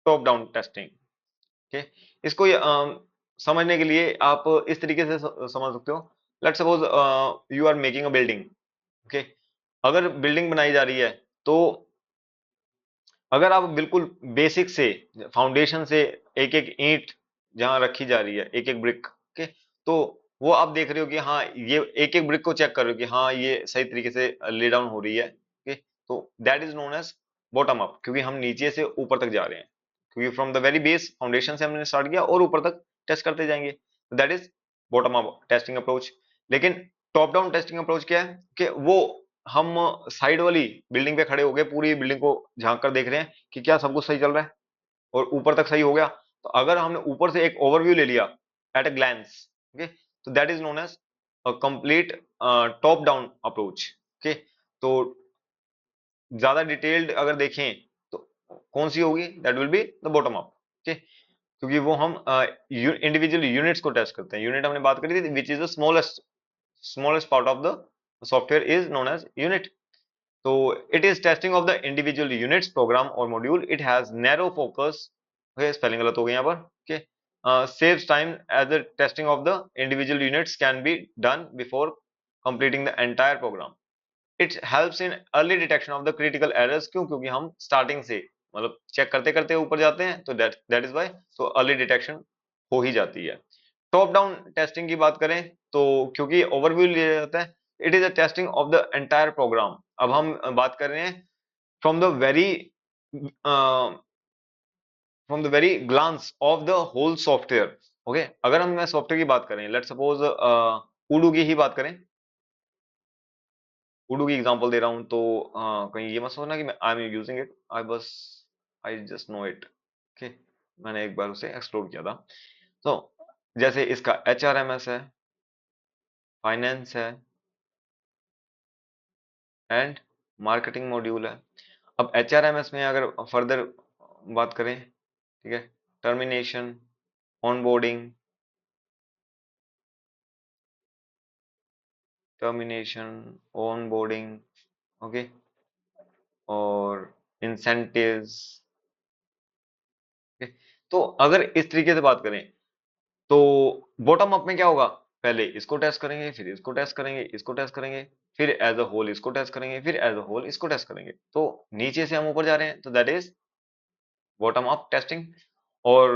top down testing. Okay, इसको समझने के लिए आप इस तरीके से समझ सकते हो। Let suppose you are making a building. Okay, अगर बिल्डिंग बनाई जा रही है, तो अगर आप बिल्कुल बेसिक से, फाउंडेशन से, एक एक ईंट जहां रखी जा रही है, एक एक ब्रिक, ओके, तो वो आप देख रहे हो कि हाँ, ये एक एक ब्रिक को चेक कर रहे हो कि हाँ ये सही तरीके से ले डाउन हो रही है। ओके, तो that is known as bottom up, क्योंकि हम नीचे से ऊपर तक जा रहे हैं, क्योंकि from the very base foundation से हमने स्टार्ट किया और ऊपर तक टेस्ट करते जाएंगे, that is bottom up testing approach. लेकिन टॉप डाउन टेस्टिंग अप्रोच क्या है कि वो हम साइड वाली बिल्डिंग पे खड़े हो गए, पूरी बिल्डिंग को झांक कर देख रहे हैं कि क्या सब कुछ सही चल रहा है और ऊपर तक सही हो गया। तो अगर हमने ऊपर से एक ओवरव्यू ले लिया एट अ ग्लैंस, ओके, तो that is known as a complete top down approach. Okay, तो ज्यादा डिटेल्ड अगर देखें तो कौन सी होगी, that will be the bottom up. Okay, क्योंकि वो हम इंडिविजुअल यूनिट्स को टेस्ट करते हैं। यूनिट हमने बात करी थी, which is the smallest part of the software is known as unit. So it is testing of the individual units, program or module. It has narrow focus. Okay, spelling गलत हो गया यहाँ पर। Okay, saves time as the testing of the individual units can be done before completing the entire program. It helps in early detection of the critical errors. क्यों? क्योंकि हम starting से मतलब चेक करते करते ऊपर जाते हैं, तो that is why so early detection हो ही जाती है। टॉप डाउन टेस्टिंग की बात करें तो क्योंकि ओवरव्यू लिया जाता है, it is a testing of the entire program. अब हम बात कर रहे हैं from the very from the very glance of the whole software. Okay, अगर हम सॉफ्टवेयर की बात करें, लेट सपोज उडू की ही बात करें, उडू की एग्जांपल दे रहा हूं, तो कहीं ये मत सोचना कि मैं I am using it, I just know it. Okay, मैंने एक बार उसे एक्सप्लोर किया था। तो जैसे इसका HRMS है, फाइनेंस है एंड मार्केटिंग मॉड्यूल है। अब HRMS में अगर फर्दर बात करें, ठीक है, termination, onboarding, termination, onboarding, okay, और इंसेंटिव्स। तो अगर इस तरीके से बात करें, तो बॉटम अप में क्या होगा, पहले इसको टेस्ट करेंगे, फिर इसको टेस्ट करेंगे, इसको टेस्ट करेंगे, फिर एज अ होल इसको टेस्ट करेंगे, फिर एज अ होल इसको टेस्ट करेंगे, तो नीचे से हम ऊपर जा रहे हैं, तो that is bottom up testing. और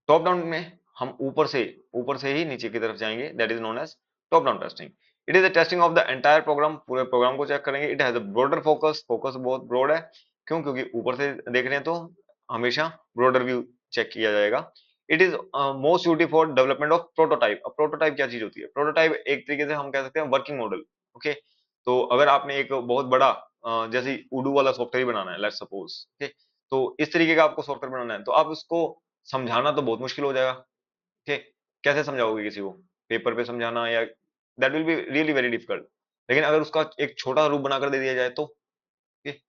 टॉप डाउन में हम ऊपर से ही नीचे की तरफ जाएंगे, that is known as top down testing. It is the testing of the entire program, पूरे प्रोग्राम को चेक करेंगे। It has a broader focus, focus बहुत ब्रॉड है। क्यों? क्योंकि ऊपर से देख रहे हैं तो हमेशा ब्रॉडर व्यू चेक किया जाएगा। इट इज मोस्ट यूटिव फॉर डेवलपमेंट ऑफ प्रोटोटाइप। अब प्रोटोटाइप क्या चीज होती है? प्रोटोटाइप एक तरीके से हम कह सकते हैं वर्किंग मॉडल। ओके, तो अगर आपने एक बहुत बड़ा जैसे उडू वाला सॉफ्टवेयर बनाना है, लेट्स सपोज, ओके, तो इस तरीके का आपको सॉफ्टवेयर बनाना है, तो आप उसको समझाना तो बहुत मुश्किल हो जाएगा। ठीक, कैसे समझाओगे किसी को? पेपर पे समझाना, या that will be really very difficult. लेकिन अगर उसका एक छोटा रूप बनाकर दे दिया जाए तो, ठीक,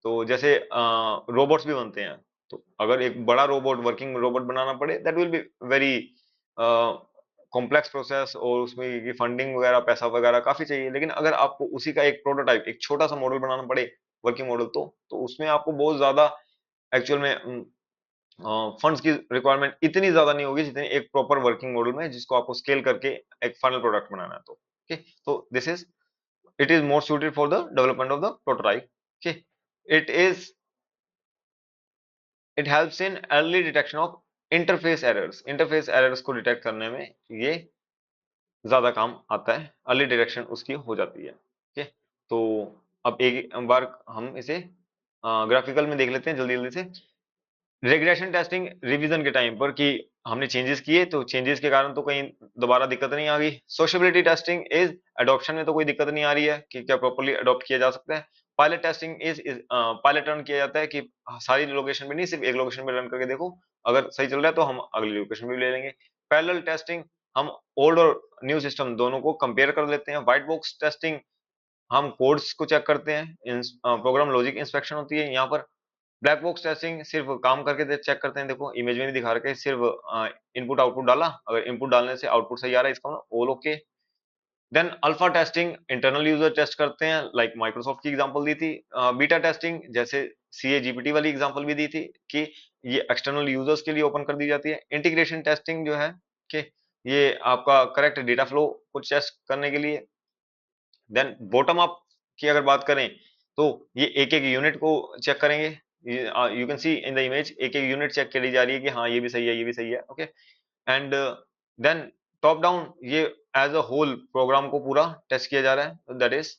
तो जैसे रोबोट्स भी बनते हैं, तो अगर एक बड़ा रोबोट, वर्किंग रोबोट बनाना पड़े, that will be very complex process, और उसमें की फंडिंग वगैरह, पैसा वगैरह काफी चाहिए। लेकिन अगर आपको उसी का एक प्रोटोटाइप, एक छोटा सा मॉडल बनाना पड़े, वर्किंग मॉडल, तो उसमें आपको बहुत ज्यादा एक्चुअल में फंड्स की रिक्वायरमेंट इतनी ज्यादा नहीं होगी जितनी एक प्रॉपर वर्किंग मॉडल में, जिसको आपको स्केल करके एक फाइनल प्रोडक्ट बनाना है। तो ओके, तो this is, it is more suited for the development of the prototype. Okay, it is, it helps in early detection of interface errors. Interface errors को detect करने में ये ज्यादा काम आता है, अर्ली डिटेक्शन उसकी हो जाती है। ओके, तो अब एक बार हम इसे ग्राफिकल में देख लेते हैं जल्दी जल्दी से। रिग्रेशन टेस्टिंग रिवीजन के टाइम पर कि हमने चेंजेस किए, तो चेंजेस के कारण तो कहीं दोबारा दिक्कत नहीं आ गई। सोशेबिलिटी टेस्टिंग इज अडॉप्शन में तो कोई दिक्कत नहीं आ रही है कि क्या प्रॉपर्ली अडॉप्ट किया जा सकता है। Pilot testing is pilot run किया जाता है कि सारी लोकेशन पे नहीं, सिर्फ एक लोकेशन पे रन करके देखो, अगर सही चल रहा है तो हम अगली लोकेशन पे भी ले लेंगे। पैरेलल टेस्टिंग, हम ओल्ड और न्यू सिस्टम दोनों को कंपेयर कर लेते हैं। व्हाइट बॉक्स टेस्टिंग, हम कोड्स को चेक करते हैं, प्रोग्राम लॉजिक इंस्पेक्शन होती है यहाँ पर। ब्लैक बॉक्स टेस्टिंग सिर्फ काम करके चेक करते हैं, देखो इमेज में भी दिखा रखे, सिर्फ इनपुट आउटपुट डाला, अगर इनपुट डालने से आउटपुट सही आ रहा है, इसका मतलब all okay. Then alpha testing internal user test करते हैं, लाइक माइक्रोसॉफ्ट की एग्जांपल दी थी। बीटा टेस्टिंग जैसे सीए जीपीटी वाली एग्जांपल भी दी थी कि ये एक्सटर्नल यूजर्स के लिए ओपन कर दी जाती है। इंटीग्रेशन टेस्टिंग जो है कि ये आपका करेक्ट डेटा फ्लो को टेस्ट करने के लिए। देन बॉटम अप की अगर बात करें तो ये एक एक यूनिट को चेक करेंगे। You can see in the image एक एक यूनिट चेक करी जा रही है कि हाँ ये भी सही है, ये भी सही है, okay. And then top down ये एज अ होल प्रोग्राम को पूरा टेस्ट किया जा रहा है, that is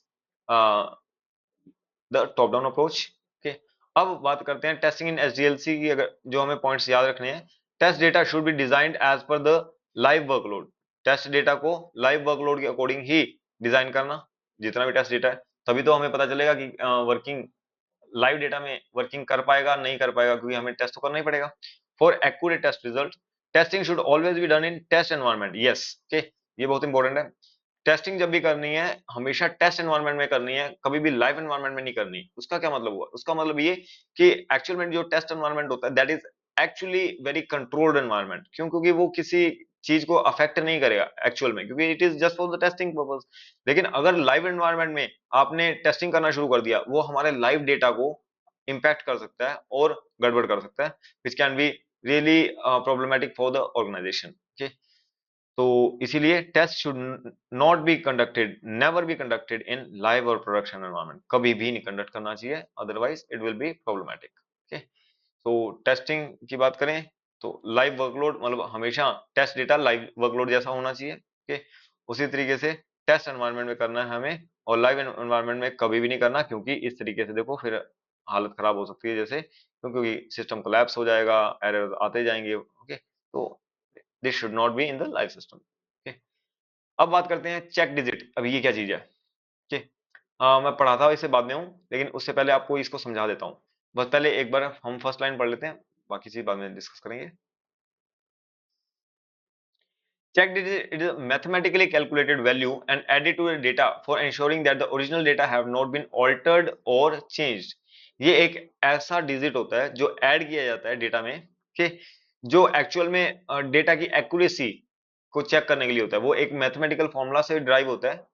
the top down approach, okay. अब बात करते हैं टेस्टिंग इन एसडीएलसी की, अगर जो हमें पॉइंट्स याद रखने हैं। Test data should be designed as per the live workload. Test data को लाइव वर्कलोड के अकॉर्डिंग ही डिजाइन करना, जितना भी टेस्ट डेटा है, तभी तो हमें पता चलेगा कि वर्किंग लाइव डेटा में वर्किंग कर पाएगा नहीं कर पाएगा, क्योंकि हमें टेस्ट तो करना ही पड़ेगा। For accurate test result testing should always be done in test environment, yes, okay, ये बहुत इंपॉर्टेंट है। टेस्टिंग जब भी करनी है हमेशा टेस्ट एनवायरनमेंट में करनी है, कभी भी लाइव एनवायरनमेंट में नहीं करनी। उसका क्या मतलब हुआ? उसका मतलब ये कि एक्चुअल में जो टेस्ट एनवायरनमेंट होता है that is actually very controlled environment. क्यों? क्योंकि वो किसी चीज को अफेक्ट नहीं करेगा एक्चुअल में, क्योंकि it is just for the testing purpose. लेकिन अगर लाइव एनवायरनमेंट में आपने टेस्टिंग करना शुरू कर दिया, वो हमारे लाइव डेटा को इम्पैक्ट कर सकता है और गड़बड़ कर सकता है, which can be really problematic for the organization, okay. तो इसीलिए test should not be conducted, never be conducted in live और प्रोडक्शन एनवायरनमेंट, कभी भी नहीं कंडक्ट करना चाहिए, otherwise it will be problematic, okay. तो टेस्टिंग की बात करें तो लाइव वर्कलोड मतलब हमेशा टेस्ट डेटा लाइव वर्कलोड जैसा होना चाहिए, ओके। उसी तरीके से टेस्ट एनवायरनमेंट में करना है हमें, और लाइव एनवायरनमेंट में कभी भी नहीं करना, क्योंकि इस तरीके से देखो फिर हालत खराब हो सकती है, जैसे क्योंकि सिस्टम कोलैप्स हो जाएगा, एरर आते जाएंगे, ओके। तो this should not be in the live system, okay. अब बात करते हैं चेक डिजिट। अब ये क्या चीज है? ओके, मैं पढ़ाता हूँ इससे बाद में हूँ, लेकिन उससे पहले आपको इसको समझा देता हूँ। बस पहले एक बार हम फर्स्ट लाइन पढ़ लेते हैं, बाकी चीज बाद में डिस्कस करेंगे। Check digit, it is a mathematically calculated value and added to the data for ensuring that the original data have not been altered or changed। ये एक ऐसा डिजिट होता है जो ऐड किया जाता है डेटा में, कि जो एक्चुअल में डेटा की एक्यूरेसी को चेक करने के लिए होता है। वो एक मैथमेटिकल फॉर्मूला से ड्राइव होता है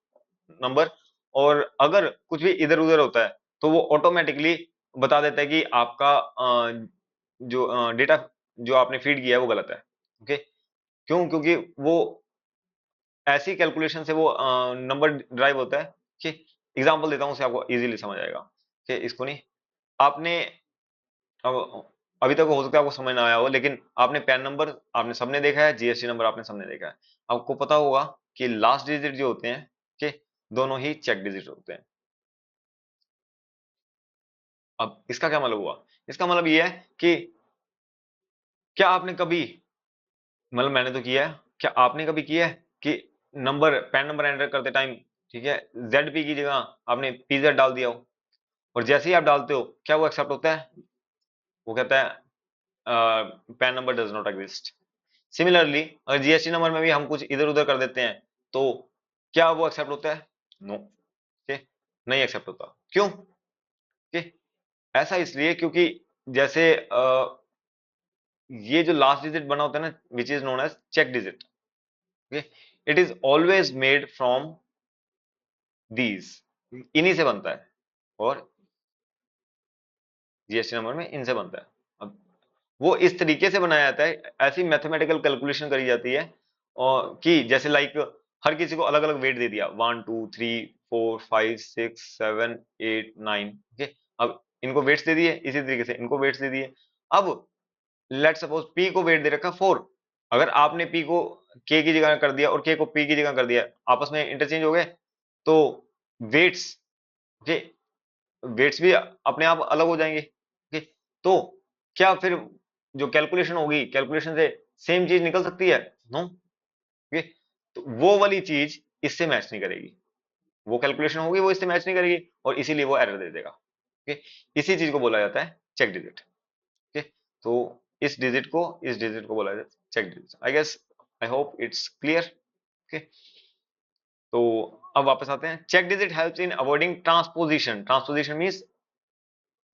नंबर, और अगर कुछ भी इधर उधर होता है तो वो ऑटोमेटिकली बता देता है कि आपका जो डेटा जो आपने फीड किया है वो गलत है, ओके। क्यों? क्योंकि वो ऐसी कैलकुलेशन से वो नंबर ड्राइव होता है कि एग्जांपल देता हूं उससे आपको इजीली समझ आएगा कि इसको नहीं आपने अब अभी तक हो सकता है आपको समझ ना आया हो, लेकिन आपने पैन नंबर आपने सबने देखा है, जीएसटी नंबर आपने सबने देखा है। आपको पता होगा कि लास्ट डिजिट जो होते हैं कि दोनों ही चेक डिजिट होते हैं। अब इसका क्या मतलब हुआ? इसका मतलब ये है कि क्या आपने कभी, मतलब मैंने तो किया है, क्या आपने कभी किया है कि नंबर पैन नंबर एंटर करते टाइम, ठीक है, जेड पी की जगह आपने पीजेड डाल दिया हो, और जैसे ही आप डालते हो क्या वो एक्सेप्ट होता है? वो कहता है pan number does not exist. Similarly अगर जीएसटी नंबर में भी हम कुछ इधर उधर कर देते हैं तो क्या वो एक्सेप्ट होता है? No, okay? नहीं एक्सेप्ट होता। क्यों? okay? ऐसा इसलिए क्योंकि जैसे ये जो लास्ट डिजिट बना होता है ना, which is known as check digit, okay, it is always made from these, इन्हीं से बनता है, और जीएसटी नंबर में इनसे बनता है। अब वो इस तरीके से बनाया जाता है, ऐसी मैथमेटिकल कैलकुलेशन करी जाती है, और कि जैसे लाइक हर किसी को अलग अलग वेट दे दिया, 1 2 3 4 5 6 7 8 9, ओके। अब इनको वेट्स दे दिए, इसी तरीके से इनको वेट्स दे दिए। अब लेट सपोज पी को वेट दे रखा 4, अगर आपने पी को के की जगह कर दिया और के को पी की जगह कर दिया, आपस में इंटरचेंज हो गए, तो वेट्स, ओके, वेट्स भी अपने आप अलग हो जाएंगे, ओके। तो क्या फिर जो कैलकुलेशन होगी, कैलकुलेशन से सेम चीज निकल सकती है? No, okay. तो वो वाली चीज इससे मैच नहीं करेगी, वो कैलकुलेशन होगी वो इससे मैच नहीं करेगी, और इसीलिए वो एरर दे देगा, ओके। इसी चीज को बोला जाता है चेक डिजिट, ओके। तो इस डिजिट को बोला जाता है check digit. I guess, I hope it's clear, okay. तो अब वापस आते हैं। Check digit helps in avoiding transposition. Transposition means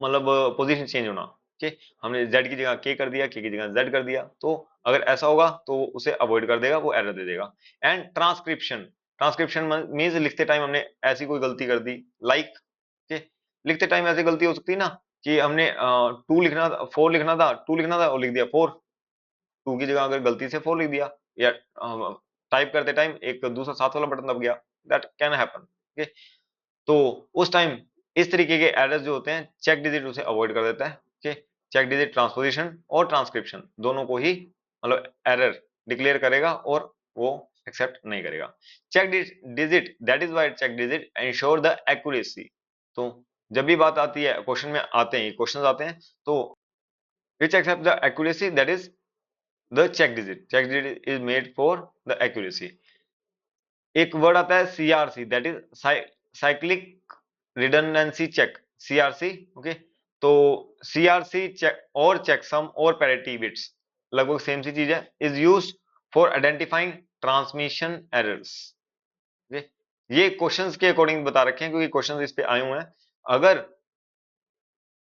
मतलब पोजीशन चेंज होना, ठीक। हमने z की जगह k कर दिया, k की जगह z कर दिया, तो अगर ऐसा होगा तो उसे अवॉइड कर देगा, वो एरर दे देगा। एंड ट्रांसक्रिप्शन, ट्रांसक्रिप्शन मीन्स लिखते टाइम हमने ऐसी कोई गलती कर दी, लाइक के लिखते टाइम ऐसी गलती हो सकती है ना कि हमने 2 लिखना था, 4 लिखना था, 2 लिखना था और लिख दिया 4, 2 की जगह अगर गलती से 4 लिख दिया, या टाइप करते टाइम एक दूसरा साथ वाला बटन दब गया, दैट कैन हैपन। ओके, तो उस टाइम इस तरीके के एरर्स जो होते हैं चेक डिजिट उसे अवॉइड कर देता है। ओके, चेक डिजिट ट्रांसपोजिशन और ट्रांसक्रिप्शन दोनों को ही मतलब एरर डिक्लेयर करेगा और वो एक्सेप्ट नहीं करेगा। Check digit, that is why check digit ensure the accuracy. तो जब भी बात आती है, क्वेश्चन में आते हैं, क्वेश्चंस आते हैं, तो which accept the accuracy, that is the check digit. Check digit is made for the accuracy. एक वर्ड आता है CRC, that is cyclic redundancy check, CRC. Okay, तो सीआरसी चेक और चेकसम और पैरिटी बिट्स लगभग सेम सी चीज है, is used for identifying transmission errors. ये क्वेश्चंस के अकॉर्डिंग बता रखे हैं क्योंकि क्वेश्चंस इस पे आए हुए हैं। अगर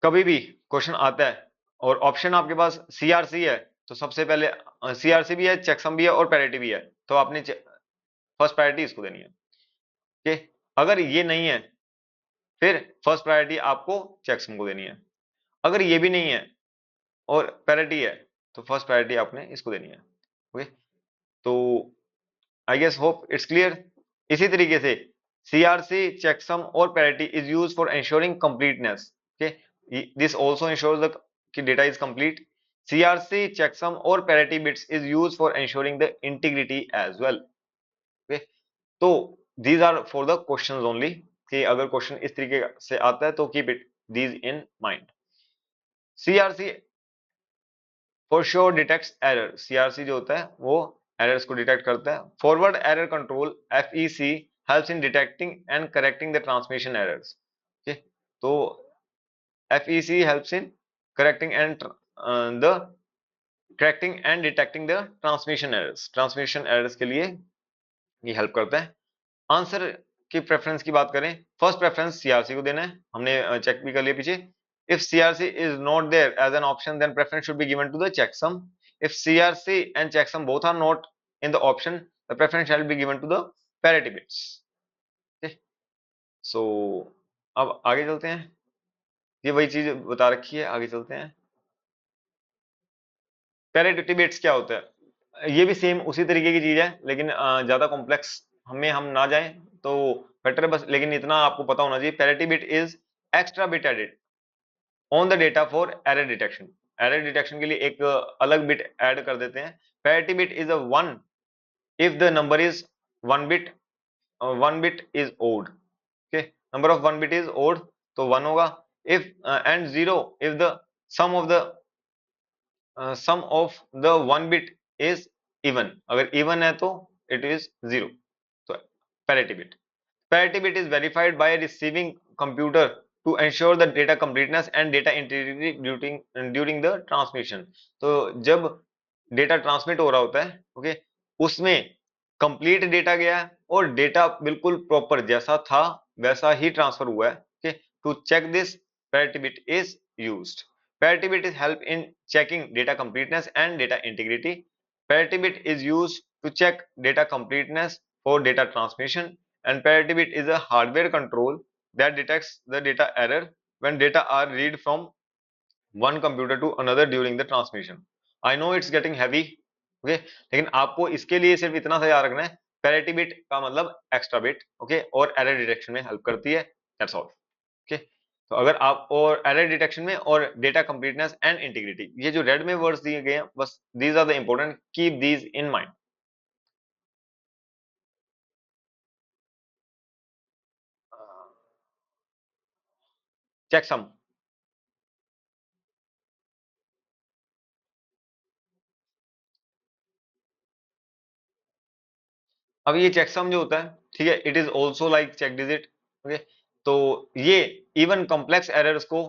कभी भी क्वेश्चन आता है और ऑप्शन आपके पास सीआरसी है, तो सबसे पहले सीआरसी भी है, चेकसम भी है और पैरिटी भी है, तो आपने फर्स्ट प्रायोरिटी इसको देनी है। ओके, अगर ये नहीं है फिर फर्स्ट प्रायोरिटी आपको चेकसम को देनी है। अगर ये भी नहीं है और पैरिटी है तो फर्स्ट प्रायोरिटी आपने इसको देनी है। ओके, तो I guess hope it's clear. इसी तरीके से सीआरसी, चेकसम और parity is use for ensuring completeness। Okay, this also insures the कि data is complete. CRC, checksum और parity bits is use for ensuring the integrity as well. Okay, तो these are for the questions only, कि अगर question इस तरीके से आता है तो keep it these in mind. CRC for sure detects error. CRC जो होता है वो एरर्स को डिटेक्ट करता है। Forward error control, FEC, helps in detecting and correcting the transmission errors. Okay, तो FEC helps in correcting and the correcting and detecting the transmission errors. Transmission errors के लिए ये हेल्प करता है। आंसर की प्रेफरेंस की बात करें, फर्स्ट प्रेफरेंस सीआरसी को देना है, हमने चेक भी कर लिया पीछे। If CRC is not there as an option then preference should be given to the checksum. If CRC and checksum both are not in the option, the preference shall be given to the parity bits. So अब आगे चलते हैं, ये वही चीज बता रखी है, आगे चलते हैं। पैरिटी बिट्स क्या होता है, ये भी सेम उसी तरीके की चीज है, लेकिन ज्यादा कॉम्प्लेक्स हमें हम ना जाएं तो बेटर है बस, लेकिन इतना आपको पता होना चाहिए, parity bit is extra bit added on the data for error detection. Error detection के लिए एक अलग बिट ऐड कर देते हैं। Parity bit is a one if the number is one bit is odd. Okay, number of one bit is odd तो one होगा। If and zero if the sum of the sum of the one bit is even, अगर even है तो it is zero. तो parity bit, parity bit is verified by receiving computer to ensure the data completeness and data integrity during the transmission। तो जब data transmit हो रहा होता है, ओके, उसमें कंप्लीट डेटा गया है और डेटा बिल्कुल प्रॉपर जैसा था वैसा ही ट्रांसफर हुआ है। Okay, to check this parity bit is used. Parity bit is help in checking data completeness and data integrity. Parity bit is used to check data completeness for data transmission, and parity bit is a hardware control that detects the data error when data are read from one computer to another during the transmission। I know it's getting heavy, okay, लेकिन आपको इसके लिए सिर्फ इतना सा याद रखना है, parity bit का मतलब extra bit, okay, और error detection में help करती है, that's all। okay, तो अगर आप और एरर डिटेक्शन में और डेटा कंप्लीटनेस एंड इंटीग्रिटी, ये जो रेड में वर्ड्स दिए गए हैं बस, these are the important, keep these in mind. Checksum, अब ये चेकसम जो होता है, ठीक है, it is also like check digit. Okay, तो ये इवन कॉम्प्लेक्स एरर्स को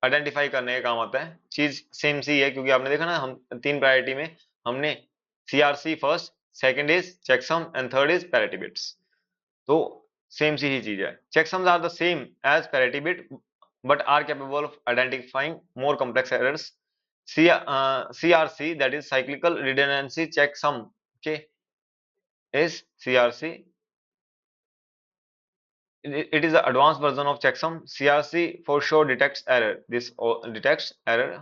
आइडेंटिफाई करने का काम आता है। चीज सेम सी है क्योंकि आपने देखा ना, हम तीन प्रायोरिटी में हमने CRC first, second is checksum and third is parity bits. तो सेम सी ही चीज है, checksums are the same as parity bit but are capable of identifying more complex errors. CRC, that is cyclical redundancy checksum, okay, is CRC it is the advanced version of checksum. CRC for sure detects error. This detects error.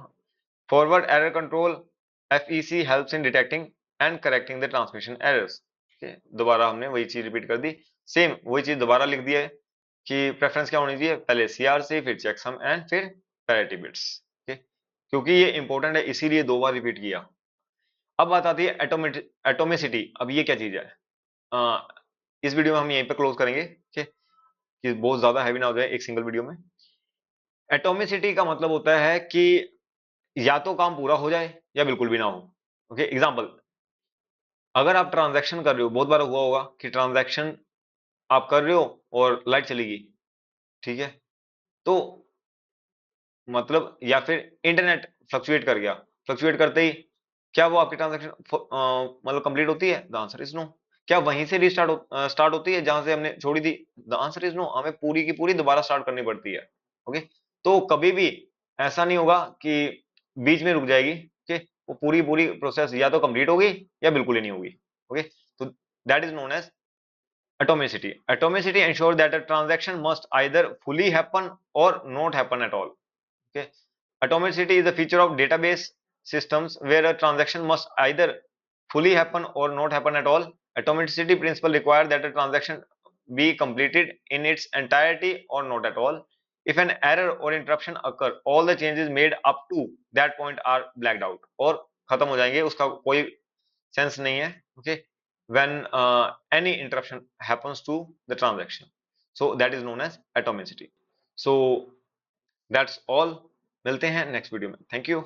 Forward error control, FEC helps in detecting and correcting the transmission errors. Okay, दोबारा हमने वही चीज repeat कर दी, same वही चीज दोबारा लिख दिया है कि प्रेफरेंस क्या होनी चाहिए, पहले CRC फिर चेकसम एंड फिर पैरिटी बिट्स। okay? क्योंकि ये इंपॉर्टेंट है इसीलिए दो बार रिपीट किया। अब बात आती है एटोमिसिटी। अब ये क्या चीज है, इस वीडियो में हम यहीं पे क्लोज करेंगे, ठीक है, कि बहुत ज्यादा हैवी ना हो जाए एक सिंगल वीडियो में। एटोमिसिटी का मतलब होता है कि या तो काम पूरा हो जाए या बिल्कुल भी ना हो। ओके, एग्जांपल, अगर आप ट्रांजैक्शन कर रहे हो, बहुत बार हुआ होगा कि ट्रांजैक्शन आप कर रहे हो और लाइट चली गई, ठीक है, तो मतलब या फिर इंटरनेट फ्लक्चुएट कर गया, फ्लक्चुएट करते ही क्या वो आपकी ट्रांजैक्शन मतलब कंप्लीट होती है? The answer is no. क्या वहीं से रीस्टार्ट स्टार्ट होती है जहां से हमने छोड़ी थी? The answer is no. हमें पूरी की पूरी दोबारा स्टार्ट करनी पड़ती है। ओके, तो कभी भी ऐसा नहीं होगा कि बीच में रुक जाएगी। ओके, वो पूरी पूरी प्रोसेस या तो कंप्लीट होगी या बिल्कुल ही नहीं होगी। ओके, तो that is known as atomicity. Atomicity ensures that a transaction must either fully happen or not happen at all. Okay, atomicity is a feature of database systems where a transaction must either fully happen or not happen at all. Atomicity principle requires that a transaction be completed in its entirety or not at all. If an error or interruption occur, all the changes made up to that point are blacked out, और खत्म हो जाएंगे, उसका कोई sense नहीं है। Okay, when any interruption happens to the transaction, so that is known as atomicity. So that's all, मिलते हैं नेक्स्ट वीडियो में, थैंक यू।